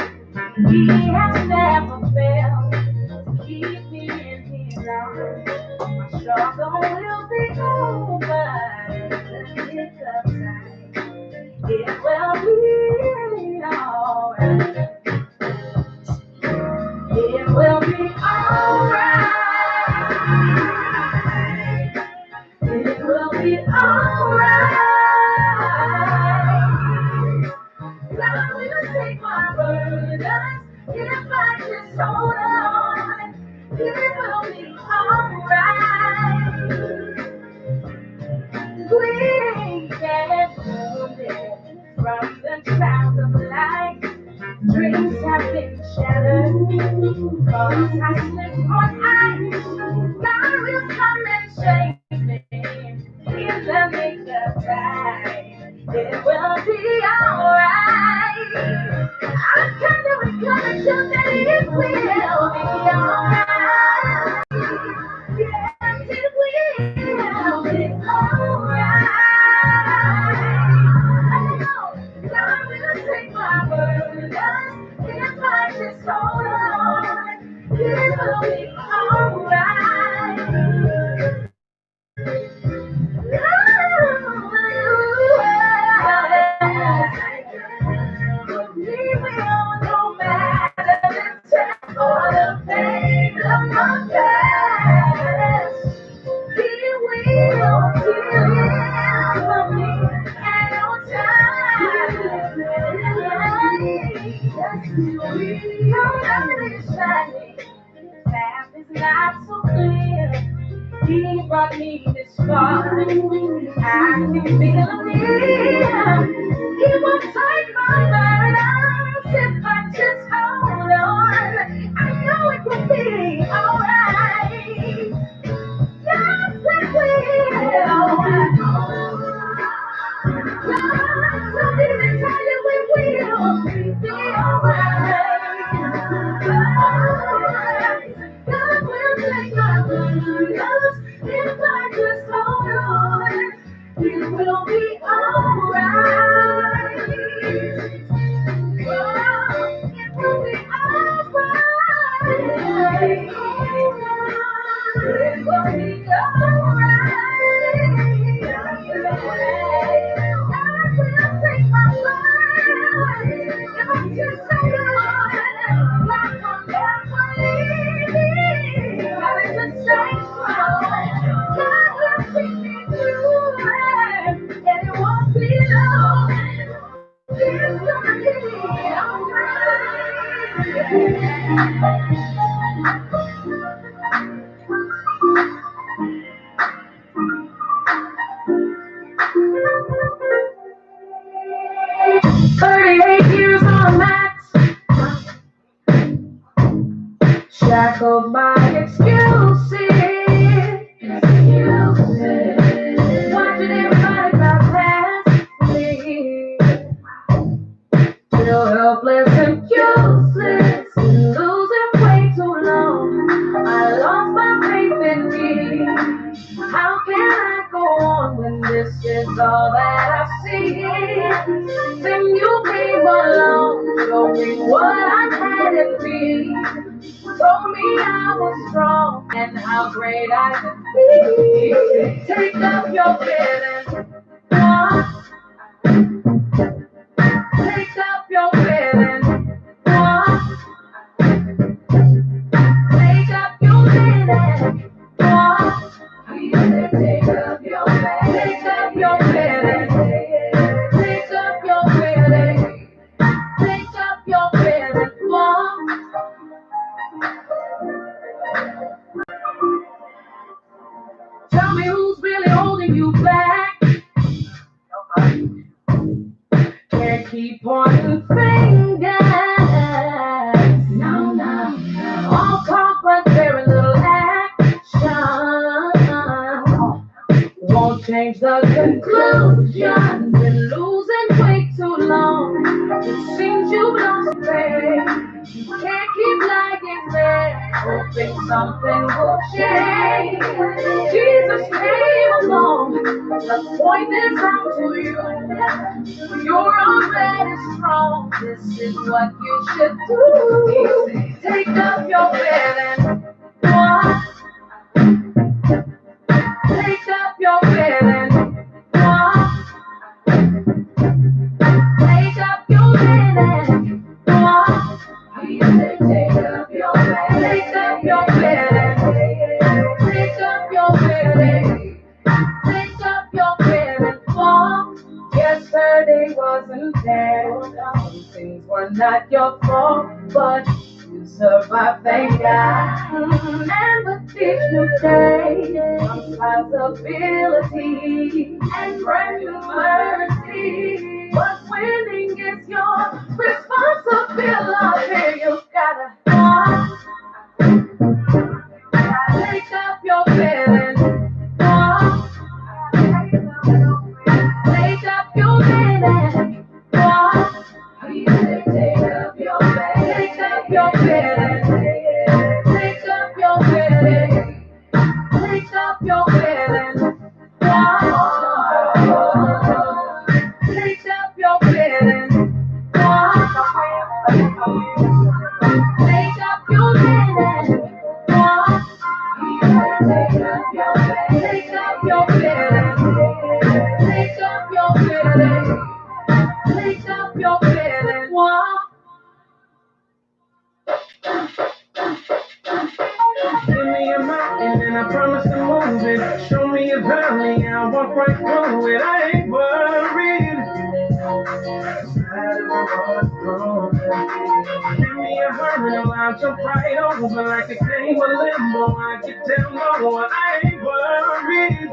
Speaker 5: He has never failed to keep me in his arms. My struggle will be over in the nick of time. It will be alright. It will be alright. It will be alright. God will take my burdens if I just hold on. It will be alright. We get wounded from the trials of life. Dreams have been shattered. Cause I slipped on ice. God will come and save me in the nick of time. It will be alright. I'm kind of encouraged that it will be alright. Yeah. brought me this far. I can feel it. He won't take my burdens if I just hold on. I know it will be alright. Yes, it will. Something to tell you it will be alright. God will take my burdens if I just hold on. It will be alright. It will be alright. It will be alright. God will take my burdens if I just hold on. God will never leave me. God is a safe strong. God will see me through it, and it won't be long. It's gonna be alright. 38 years on a max, shackled by excuses. Watching everybody drive past me, feel helpless and useless, losing way too long. I lost my faith in me. How can I go on when this is all that I see? Then you came along, showed me what I had in me, told me I was strong and how great I could be. Take up your feelings, walk. Take up your feelings, walk. Take up your feelings, walk. Take up your feelings, take up your feelings, take up your feelings, take up your feelings, walk. Tell me who's really holding you back. Can't keep pointing fingers. No, no, no. All talk but very little action. Won't change the conclusion. Been losing way too long. It seems you've lost faith. You can't keep lying there, hoping something will change. Jesus came along. Let's point this out to you. You're already strong. This is what you should do. Take up your feelings. What? Take up your feelings. What? Take up your feelings. What? Take up your feelings. Take up your feelings. Take up your feelings. Take up your feelings. What? Yesterday wasn't there. Some things were not your fault, but you survived, thank God. And with each new day comes possibility and brand new mercy. But winning is your responsibility. You gotta walk. Take up your feelings. Walk. Take up your feelings. Walk. Take up your feelings. Take up your feelings. Take up your feelings. Take up your feelings. Walk. Take up your feelings. Walk. Take up your feelings. Walk. Take up your feelings. Take up your feelings. Take up your feelings. Take up your feelings. Walk.
Speaker 1: Give me a mountain and I promise to move it. Show me a valley and I'll walk right through it. I ain't worried. No matter what's wrong. Give me me a hurdle, I'll jump right over like a game of limbo. I can tell no one I ain't worried.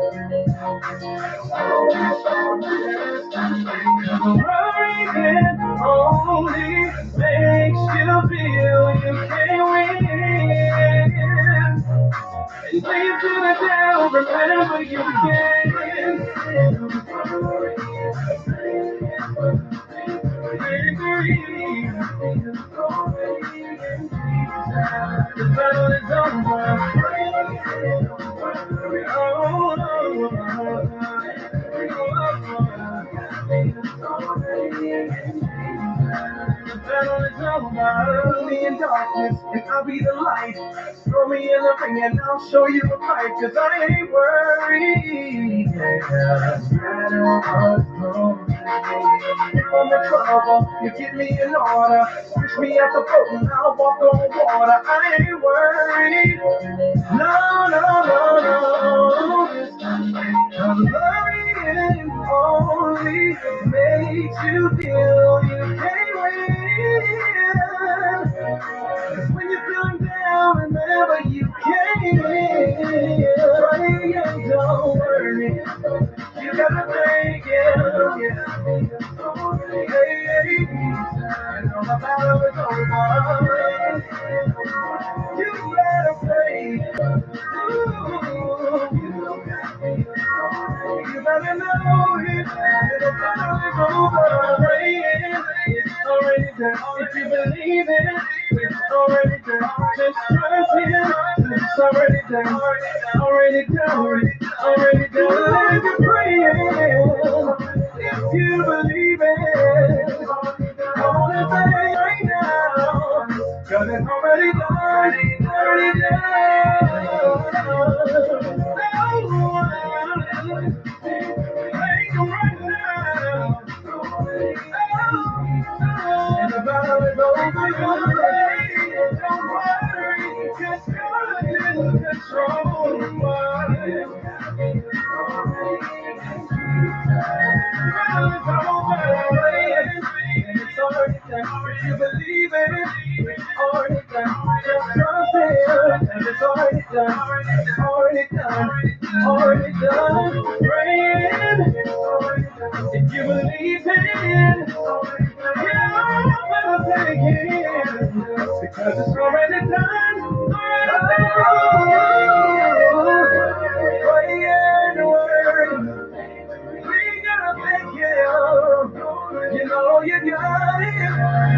Speaker 1: Worrying only makes you feel you can't win. And when you put it down, remember you can. The battle is over. Me in darkness, and I'll be the light. Throw me in the ring, and I'll show you a fight, 'cause I ain't worried. If I'm in trouble, you get me in order. Push me out the boat, and I'll walk on water. I ain't worried. No, no, no, no. I'm worrying only makes you feel you can't win. 'Cause when you're feeling down, remember you can't win. Praying, don't worry. You gotta thank Him. Hey, hey. I know the battle is over. You better pray. You better know it. The battle is over. Praying, it's already done. If you believe it, it's already done. Just trust Him. It's already done. Already done. Already done. If you're praying, if you believe it, I wanna say right now, 'cause it's already done. Already done. Thank you right now. And the battle is over. Don't worry, 'cause God is in control. The battle is over. And it's already done. If you believe it, it's already done. Just trust Him. And it's already done. Already done. Already done. Praying. If you believe it, you better take it. Because it's already done. Praying, worry. We gotta thank Him. You know you got it.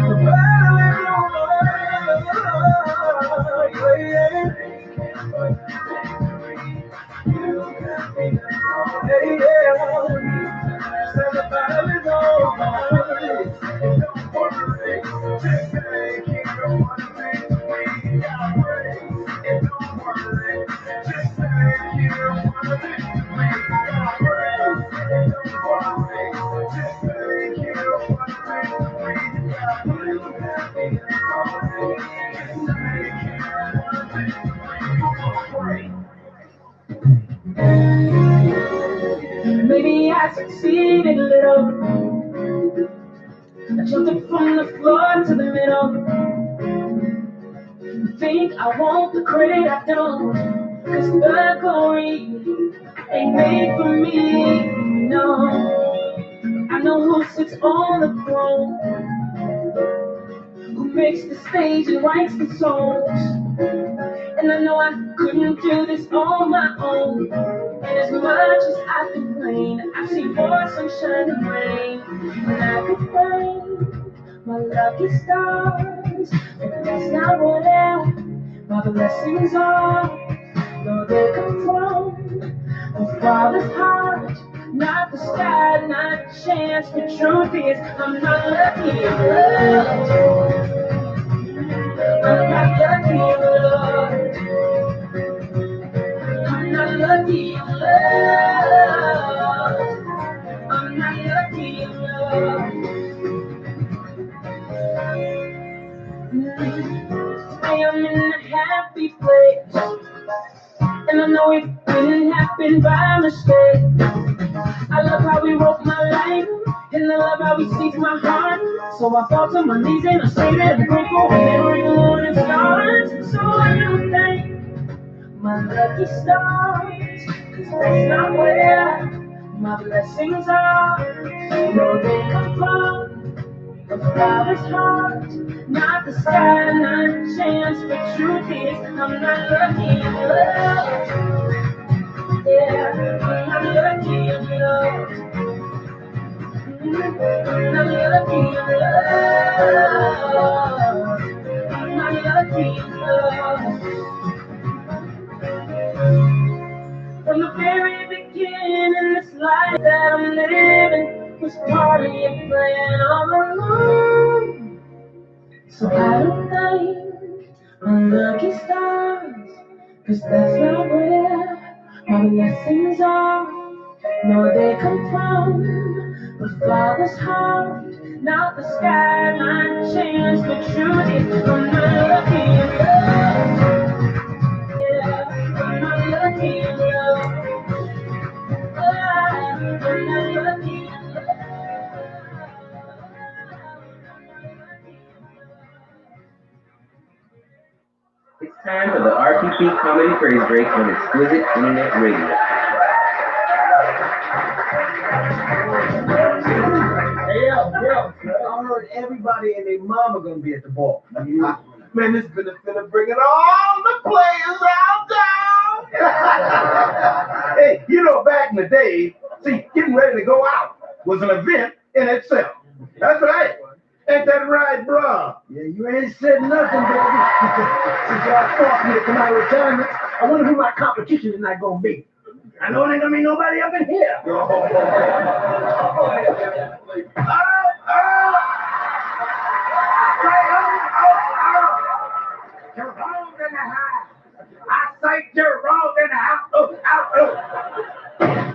Speaker 1: The battle is over. Yeah. Hey, yeah. So the battle is over. Don't worry. Just thank Him. We got praise. And don't worry. Just thank Him. We got praise. And don't worry. Just thank Him. We got praise. Maybe I succeeded a little. I jumped it from the floor to the middle. Think I want the credit, I don't. 'Cause the glory ain't made for me, no. I know who sits on the throne, who makes the stage and writes the songs. And I know I couldn't do this on my own. And as much as I complain, I've seen more sunshine and rain. And I could thank my lucky stars, but that's not what my blessings are. No, they come from the Father's heart, not the sky, not chance. The truth is, I'm not lucky in love. I'm not lucky in love. I'm not lucky in love. I'm not lucky in love. I am in a happy place, and I know it didn't happen by mistake. I love how He wrote my life in the love I received my heart. So I fall to my knees and I say that I'm grateful for every morning stars. So I don't thank my lucky stars, 'cause that's not where my blessings are. No, they come from the Father's heart, not the sky, not a chance. But truth is, I'm not lucky in love. Yeah, I'm not lucky in love. I'm not lucky in love. I'm not lucky in love. From the very beginning, this life that I'm living was part of your plan all along. So I don't think unlucky stars, 'cause that's not where my blessings are. No, they come from the Father's heart, not the sky, not chance. The truth is, I'm not lucky in love. Yeah, I'm not lucky in love. I'm not lucky in love.
Speaker 6: It's time for the RPP Comedy Praise Break on Exquisite Internet Radio.
Speaker 3: Hey, yo, I heard everybody and their mama gonna be at the ball. Man, this finna bringing all the players out down. Hey, you know, back in the day, see, getting ready to go out was an event in itself. That's right. Ain't that right, bro? Yeah, you ain't said nothing, baby. Since y'all forced me to come out of retirement, I wonder who my competition is not gonna be. I know it ain't gonna be nobody up in here. You're wrong in the house. I say you're wrong in the house.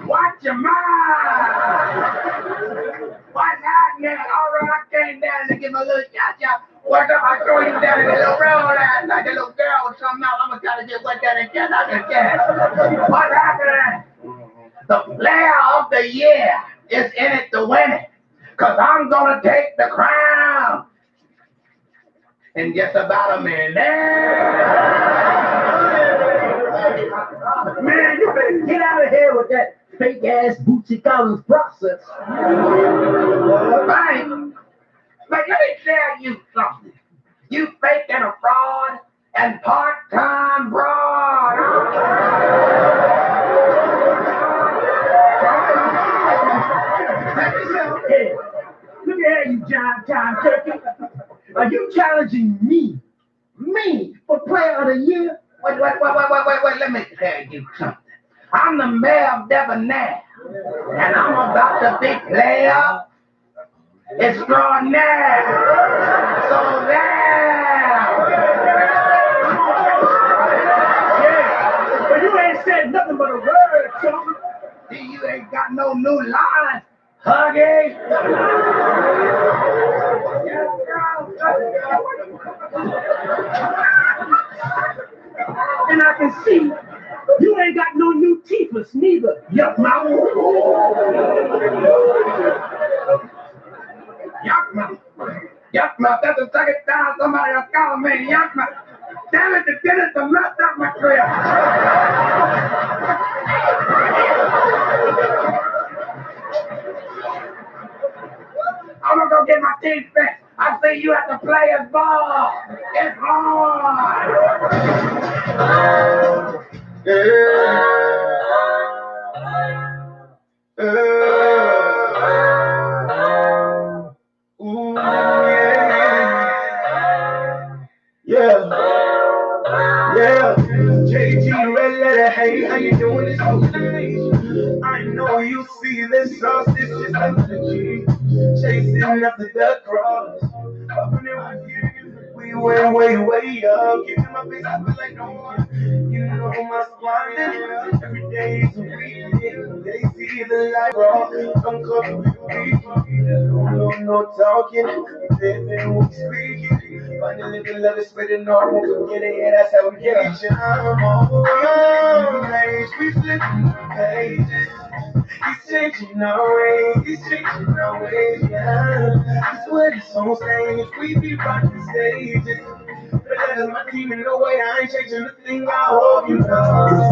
Speaker 3: Watch your mind. What's happening? All right, I came down to get my little shot. What's up? I throw you down in the little road last night. The little girl was something else. I'm gonna try to get what that again. I can get. What's happening? The player of the year is in it to win it. 'Cause I'm gonna take the crown in just about a minute. Man, you better get out of here with that fake ass Bootsy Collins process. Right. But let me tell you something. You fake and a fraud and part-time broad. Hey, look at here, you giant time turkey. Are you challenging me for player of the year? Wait, let me tell you something. I'm the mayor of Debonair, and I'm about to be player extraordinaire. So there. Yeah, but you ain't said nothing but a word, chum. See, you ain't got no new lines, Huggy. And I can see you ain't got no new teethers neither. Yuck mouth. Yuck mouth. Yuck mouth. That's the second time somebody else called me yuck mouth. Damn it, the dentist done messed up my crib. I'm gonna go get my teeth fixed. I see you at the players' ball. It's hard. Ooh, yeah. JG, red letter, hey, how you doing? It's so nice. I know you see this sauce, it's just energy. Chasing after the cross. Up in it with you, we way up. Giving my face, I feel like no one. You know my spine, every day is a weekend. They see the light raw, come cover with me. No talking, living, we speaking. Finally, the love is spreading all over. Get it, that's how we get it. We flip pages.
Speaker 1: He's changing our ways, he's changing our ways, yeah. That's what it's on stage, we be rocking stages. But that's my team in no way, I ain't changing the thing, I hope you know.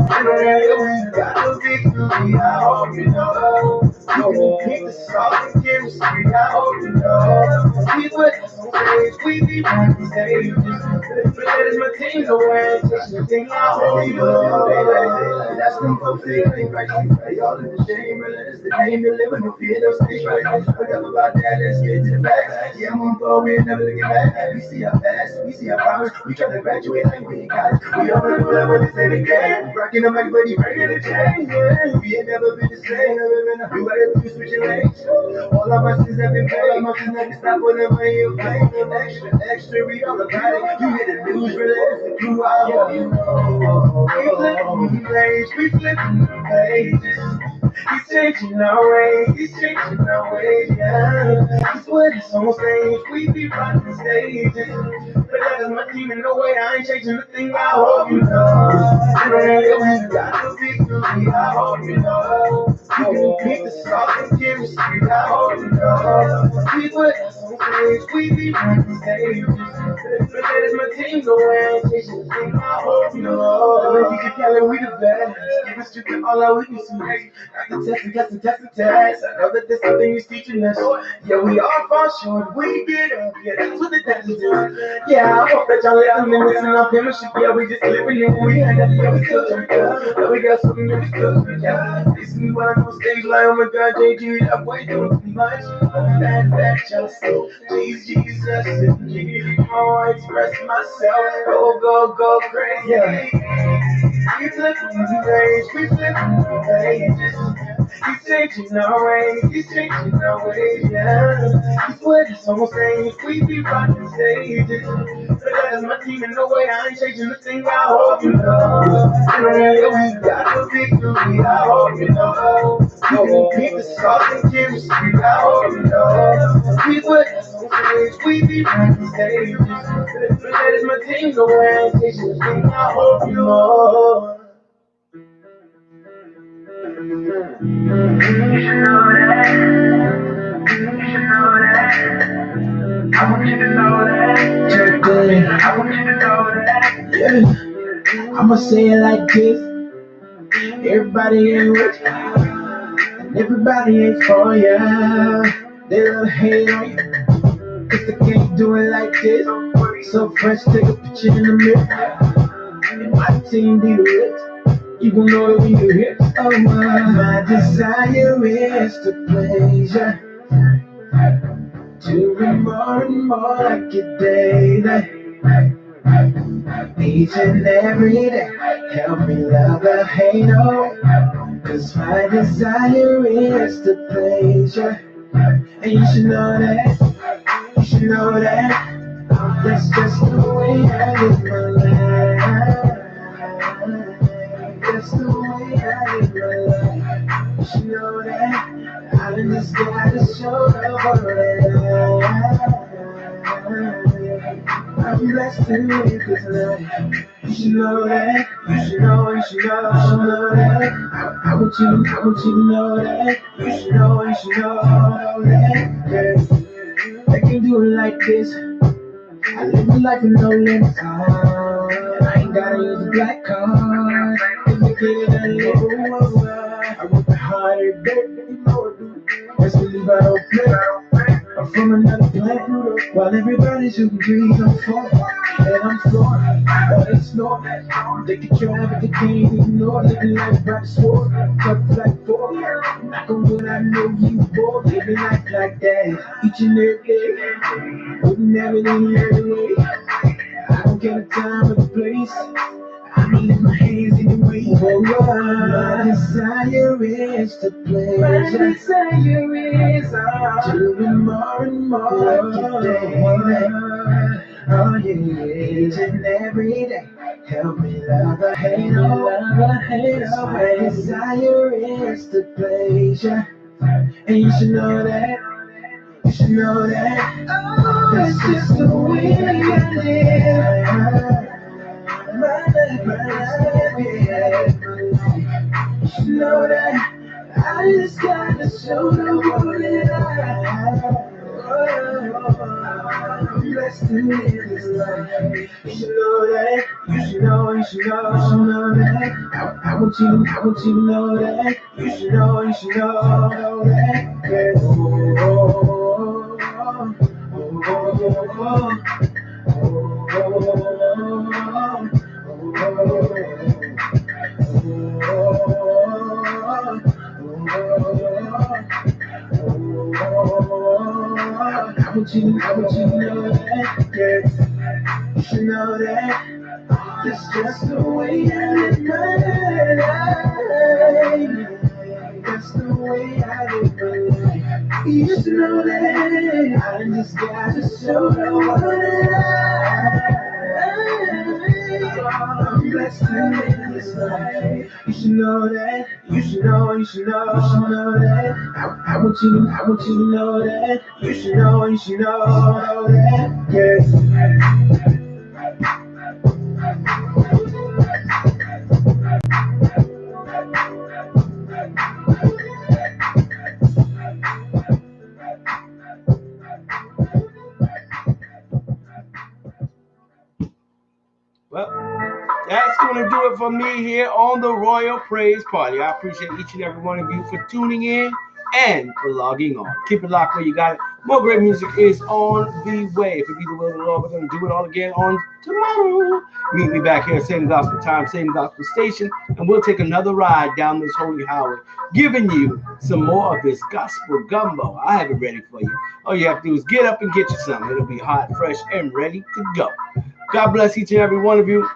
Speaker 1: We got the victory, I hope you know. You can keep the salt and chemistry, I hope you know. We put us on stage, we be rocking stages. But that's my team, no way, I ain't changing the thing, I hope you know. That's them folks, they ain't right, they all in the shame, relentless, the name, they live in the fear, they'll stay right. Forget about that, let's get to the back. Yeah, I'm on board, we ain't never looking back. We see how fast, we see how promise. We try to graduate like we ain't got it. We all know that what it's in the game. Rocking the mic, but he breaking the chain. Yeah, we ain't never been the same. You gotta do switching lanes. All of my sins have been paid. All my sins have been stopped whenever you play. Extra, extra, read all about it. You hear the news, relax the crew out. You know, we flipping the page, we flipping the pages. He's changing our ways, he's changing our ways, yeah. He's with us on stage, we be rocking stages. But that is my team in no way, I ain't changing the thing, I hope you know. We got the victory, I hope you know. You can keep the salt and chemistry, I hope you know. We put us on stage, we be rocking stages. But that is my team, no way, I ain't changing the thing, I hope you know. When you can we the best. Give us to all our weaknesses. Not the test, and test, and test. I know that there's something he's teaching us. Yeah, we all fall short. We get up. Yeah, that's what the test is doing. Yeah, I hope that y'all listen our penmanship. Yeah, we just living in we had that. Yeah, we still jump down. Yeah, we got something that we still do. Yeah, this is when I'm on stage like, oh my God, JG, that way doing too much. That just so. Please, Jesus, and Jesus, I express myself. Go crazy. Yeah. We flipping the page, we flipping the pages. He's changing our ways, he's changing our ways, yeah. He's with us on stage, we be rocking stages. But that is my team in no way, I ain't changing the thing, I hope you know. We got the victory, I hope you know. You can keep the salt and chemistry, I hope you know. He's with us on stage, we be rocking stages. But that is my team, no way, I ain't changing the thing, I hope you know. You should know that. You should know that. I want you to know that. Today, I want you to know that. Yeah. I'ma say it like this. Everybody ain't rich. And everybody ain't for ya. They love to hate on you. Cause they can't do it like this. So fresh, take a picture in the mirror. And my team be the rich. You gon' know that we do hits. Oh my desire is to please ya. To be more and more like you daily. Each and every day. Help me love the hate away. Cause my desire is to please ya. And you should know that. You should know that. That's just the way I live my life. That's the way I live my life. You should know that. I just gotta show up for it. I'm blessed to live this life. You should know that. You should know, you should know that. I want you to know that. You should know that. Yeah. I can do it like this. I live a life with no limits. I ain't gotta use a black card. Cause I get it and live over. I work hard every day, you know I do. Let's believe I don't play. I'm from another planet. While everybody's shooting trees, I'm floored. And I'm floored. While they snort. They can try, but they can't ignore. Living life by the sword. Tough like four. Knock on wood, I know you bored. Living life like that. Each and every day. Wouldn't have it any other way. I don't care the time or the place. I'ma lift my hands anyway. My desire is to please. My desire is to be more and more like you daily. Oh yeah, each and every day. Help me love the hate away. My desire is to please ya. And you should know that. You should know that. Oh, that's just the way I live. My life, yeah. You should know that. I just gotta show the world that I'm blessed to live this life. You should know that. You should know. You should know. You should know that. I want you. I want you to know that. You should know. You should know that. Yeah. I want you to know that, yeah. You should know that. It's just the way I live my life. That's the way I live my life. You should know that. I just gotta show the world I'm blessed to live this life. You should know that. You should know. You should know. You should know that. I want you to know that. You should know. You should know that. Yeah.
Speaker 2: Well, that's going to do it for me here on the Royal Praise Party. I appreciate each and every one of you for tuning in and for logging on. Keep it locked where you got it. More great music is on the way. If it be the will of the Lord, we're going to do it all again on tomorrow. Meet me back here, same gospel time, same gospel station, and we'll take another ride down this holy highway, giving you some more of this gospel gumbo. I have it ready for you. All you have to do is get up and get you some. It'll be hot, fresh, and ready to go. God bless each and every one of you.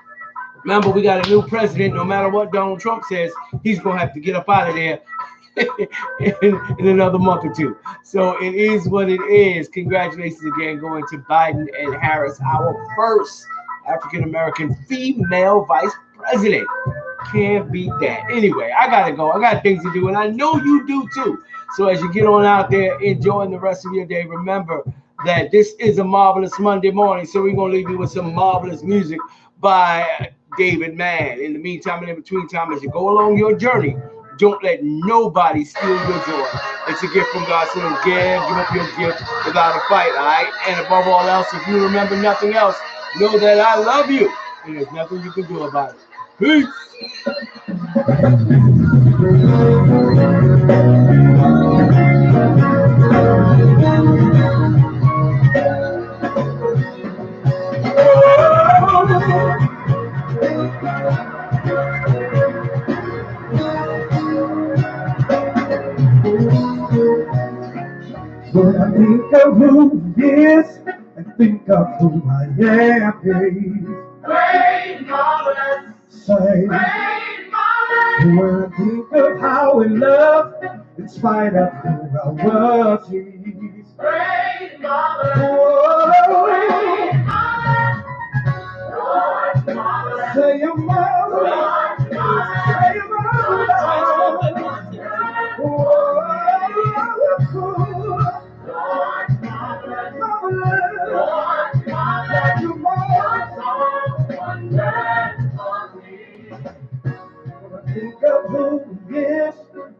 Speaker 2: Remember, we got a new president. No matter what Donald Trump says, he's going to have to get up out of there in another month or two. So it is what it is. Congratulations again going to Biden and Harris, our first African-American female vice president. Can't beat that. Anyway, I got to go. I got things to do, and I know you do too. So as you get on out there, enjoying the rest of your day, remember that this is a marvelous Monday morning. So we're going to leave you with some marvelous music by David Mann. In the meantime and in between time, as you go along your journey, don't let nobody steal your joy. It's a gift from God, so don't give up your gift without a fight, all right? And above all else, if you remember nothing else, know that I love you, and there's nothing you can do about it. Peace.
Speaker 3: When I think of who he is, and think of who I am,
Speaker 1: Great marvelous.
Speaker 3: say,
Speaker 1: Great marvelous.
Speaker 3: when I think of how he loved, in spite of who I was, he's
Speaker 1: Great marvelous.
Speaker 3: oh,
Speaker 1: Great marvelous. Lord marvelous.
Speaker 3: say you're marvelous,
Speaker 1: Lord marvelous.
Speaker 3: say you're marvelous, oh, you're cool,
Speaker 1: Lord marvelous.
Speaker 3: marvelous,
Speaker 1: Lord marvelous.
Speaker 3: you're marvelous.
Speaker 1: So wonderful me.
Speaker 3: When I think of who he is,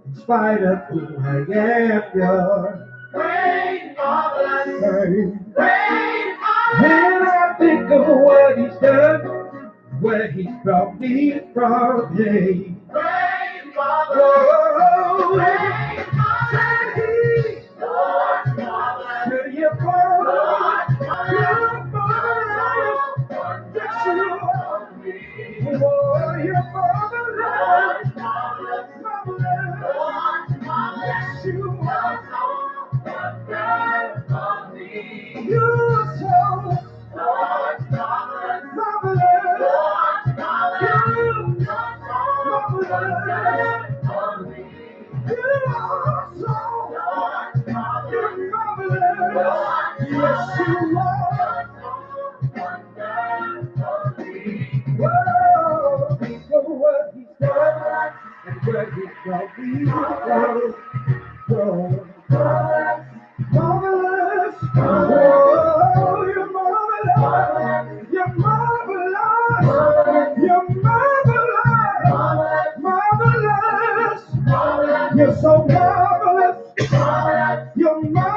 Speaker 3: in spite of who I am, you're
Speaker 1: Great marvelous.
Speaker 3: hey.
Speaker 1: Great marvelous.
Speaker 3: When I think of what he's done, where he's brought me from, hey.
Speaker 1: Great marvelous.
Speaker 3: Oh,
Speaker 1: Great marvelous.
Speaker 3: say,
Speaker 1: Lord marvelous.
Speaker 3: say you're marvelous,
Speaker 1: Lord marvelous.
Speaker 3: you're marvelous, yes you are. Oh, you're marvelous,
Speaker 1: Lord marvelous.
Speaker 3: marvelous,
Speaker 1: Lord marvelous.
Speaker 3: yes you are.
Speaker 1: Wonderful me.
Speaker 3: You're so
Speaker 1: Lord marvelous.
Speaker 3: marvelous,
Speaker 1: Lord marvelous.
Speaker 3: you're marvelous.
Speaker 1: Wonderful me.
Speaker 3: You are so
Speaker 1: Lord marvelous.
Speaker 3: you're marvelous, yes you are.
Speaker 1: Wonderful me.
Speaker 3: Whoa, think of what he's done and where he's brought me from. Whoa, marvelous, oh, you're marvelous, you're marvelous, you're marvelous, marvelous, you're so Your mind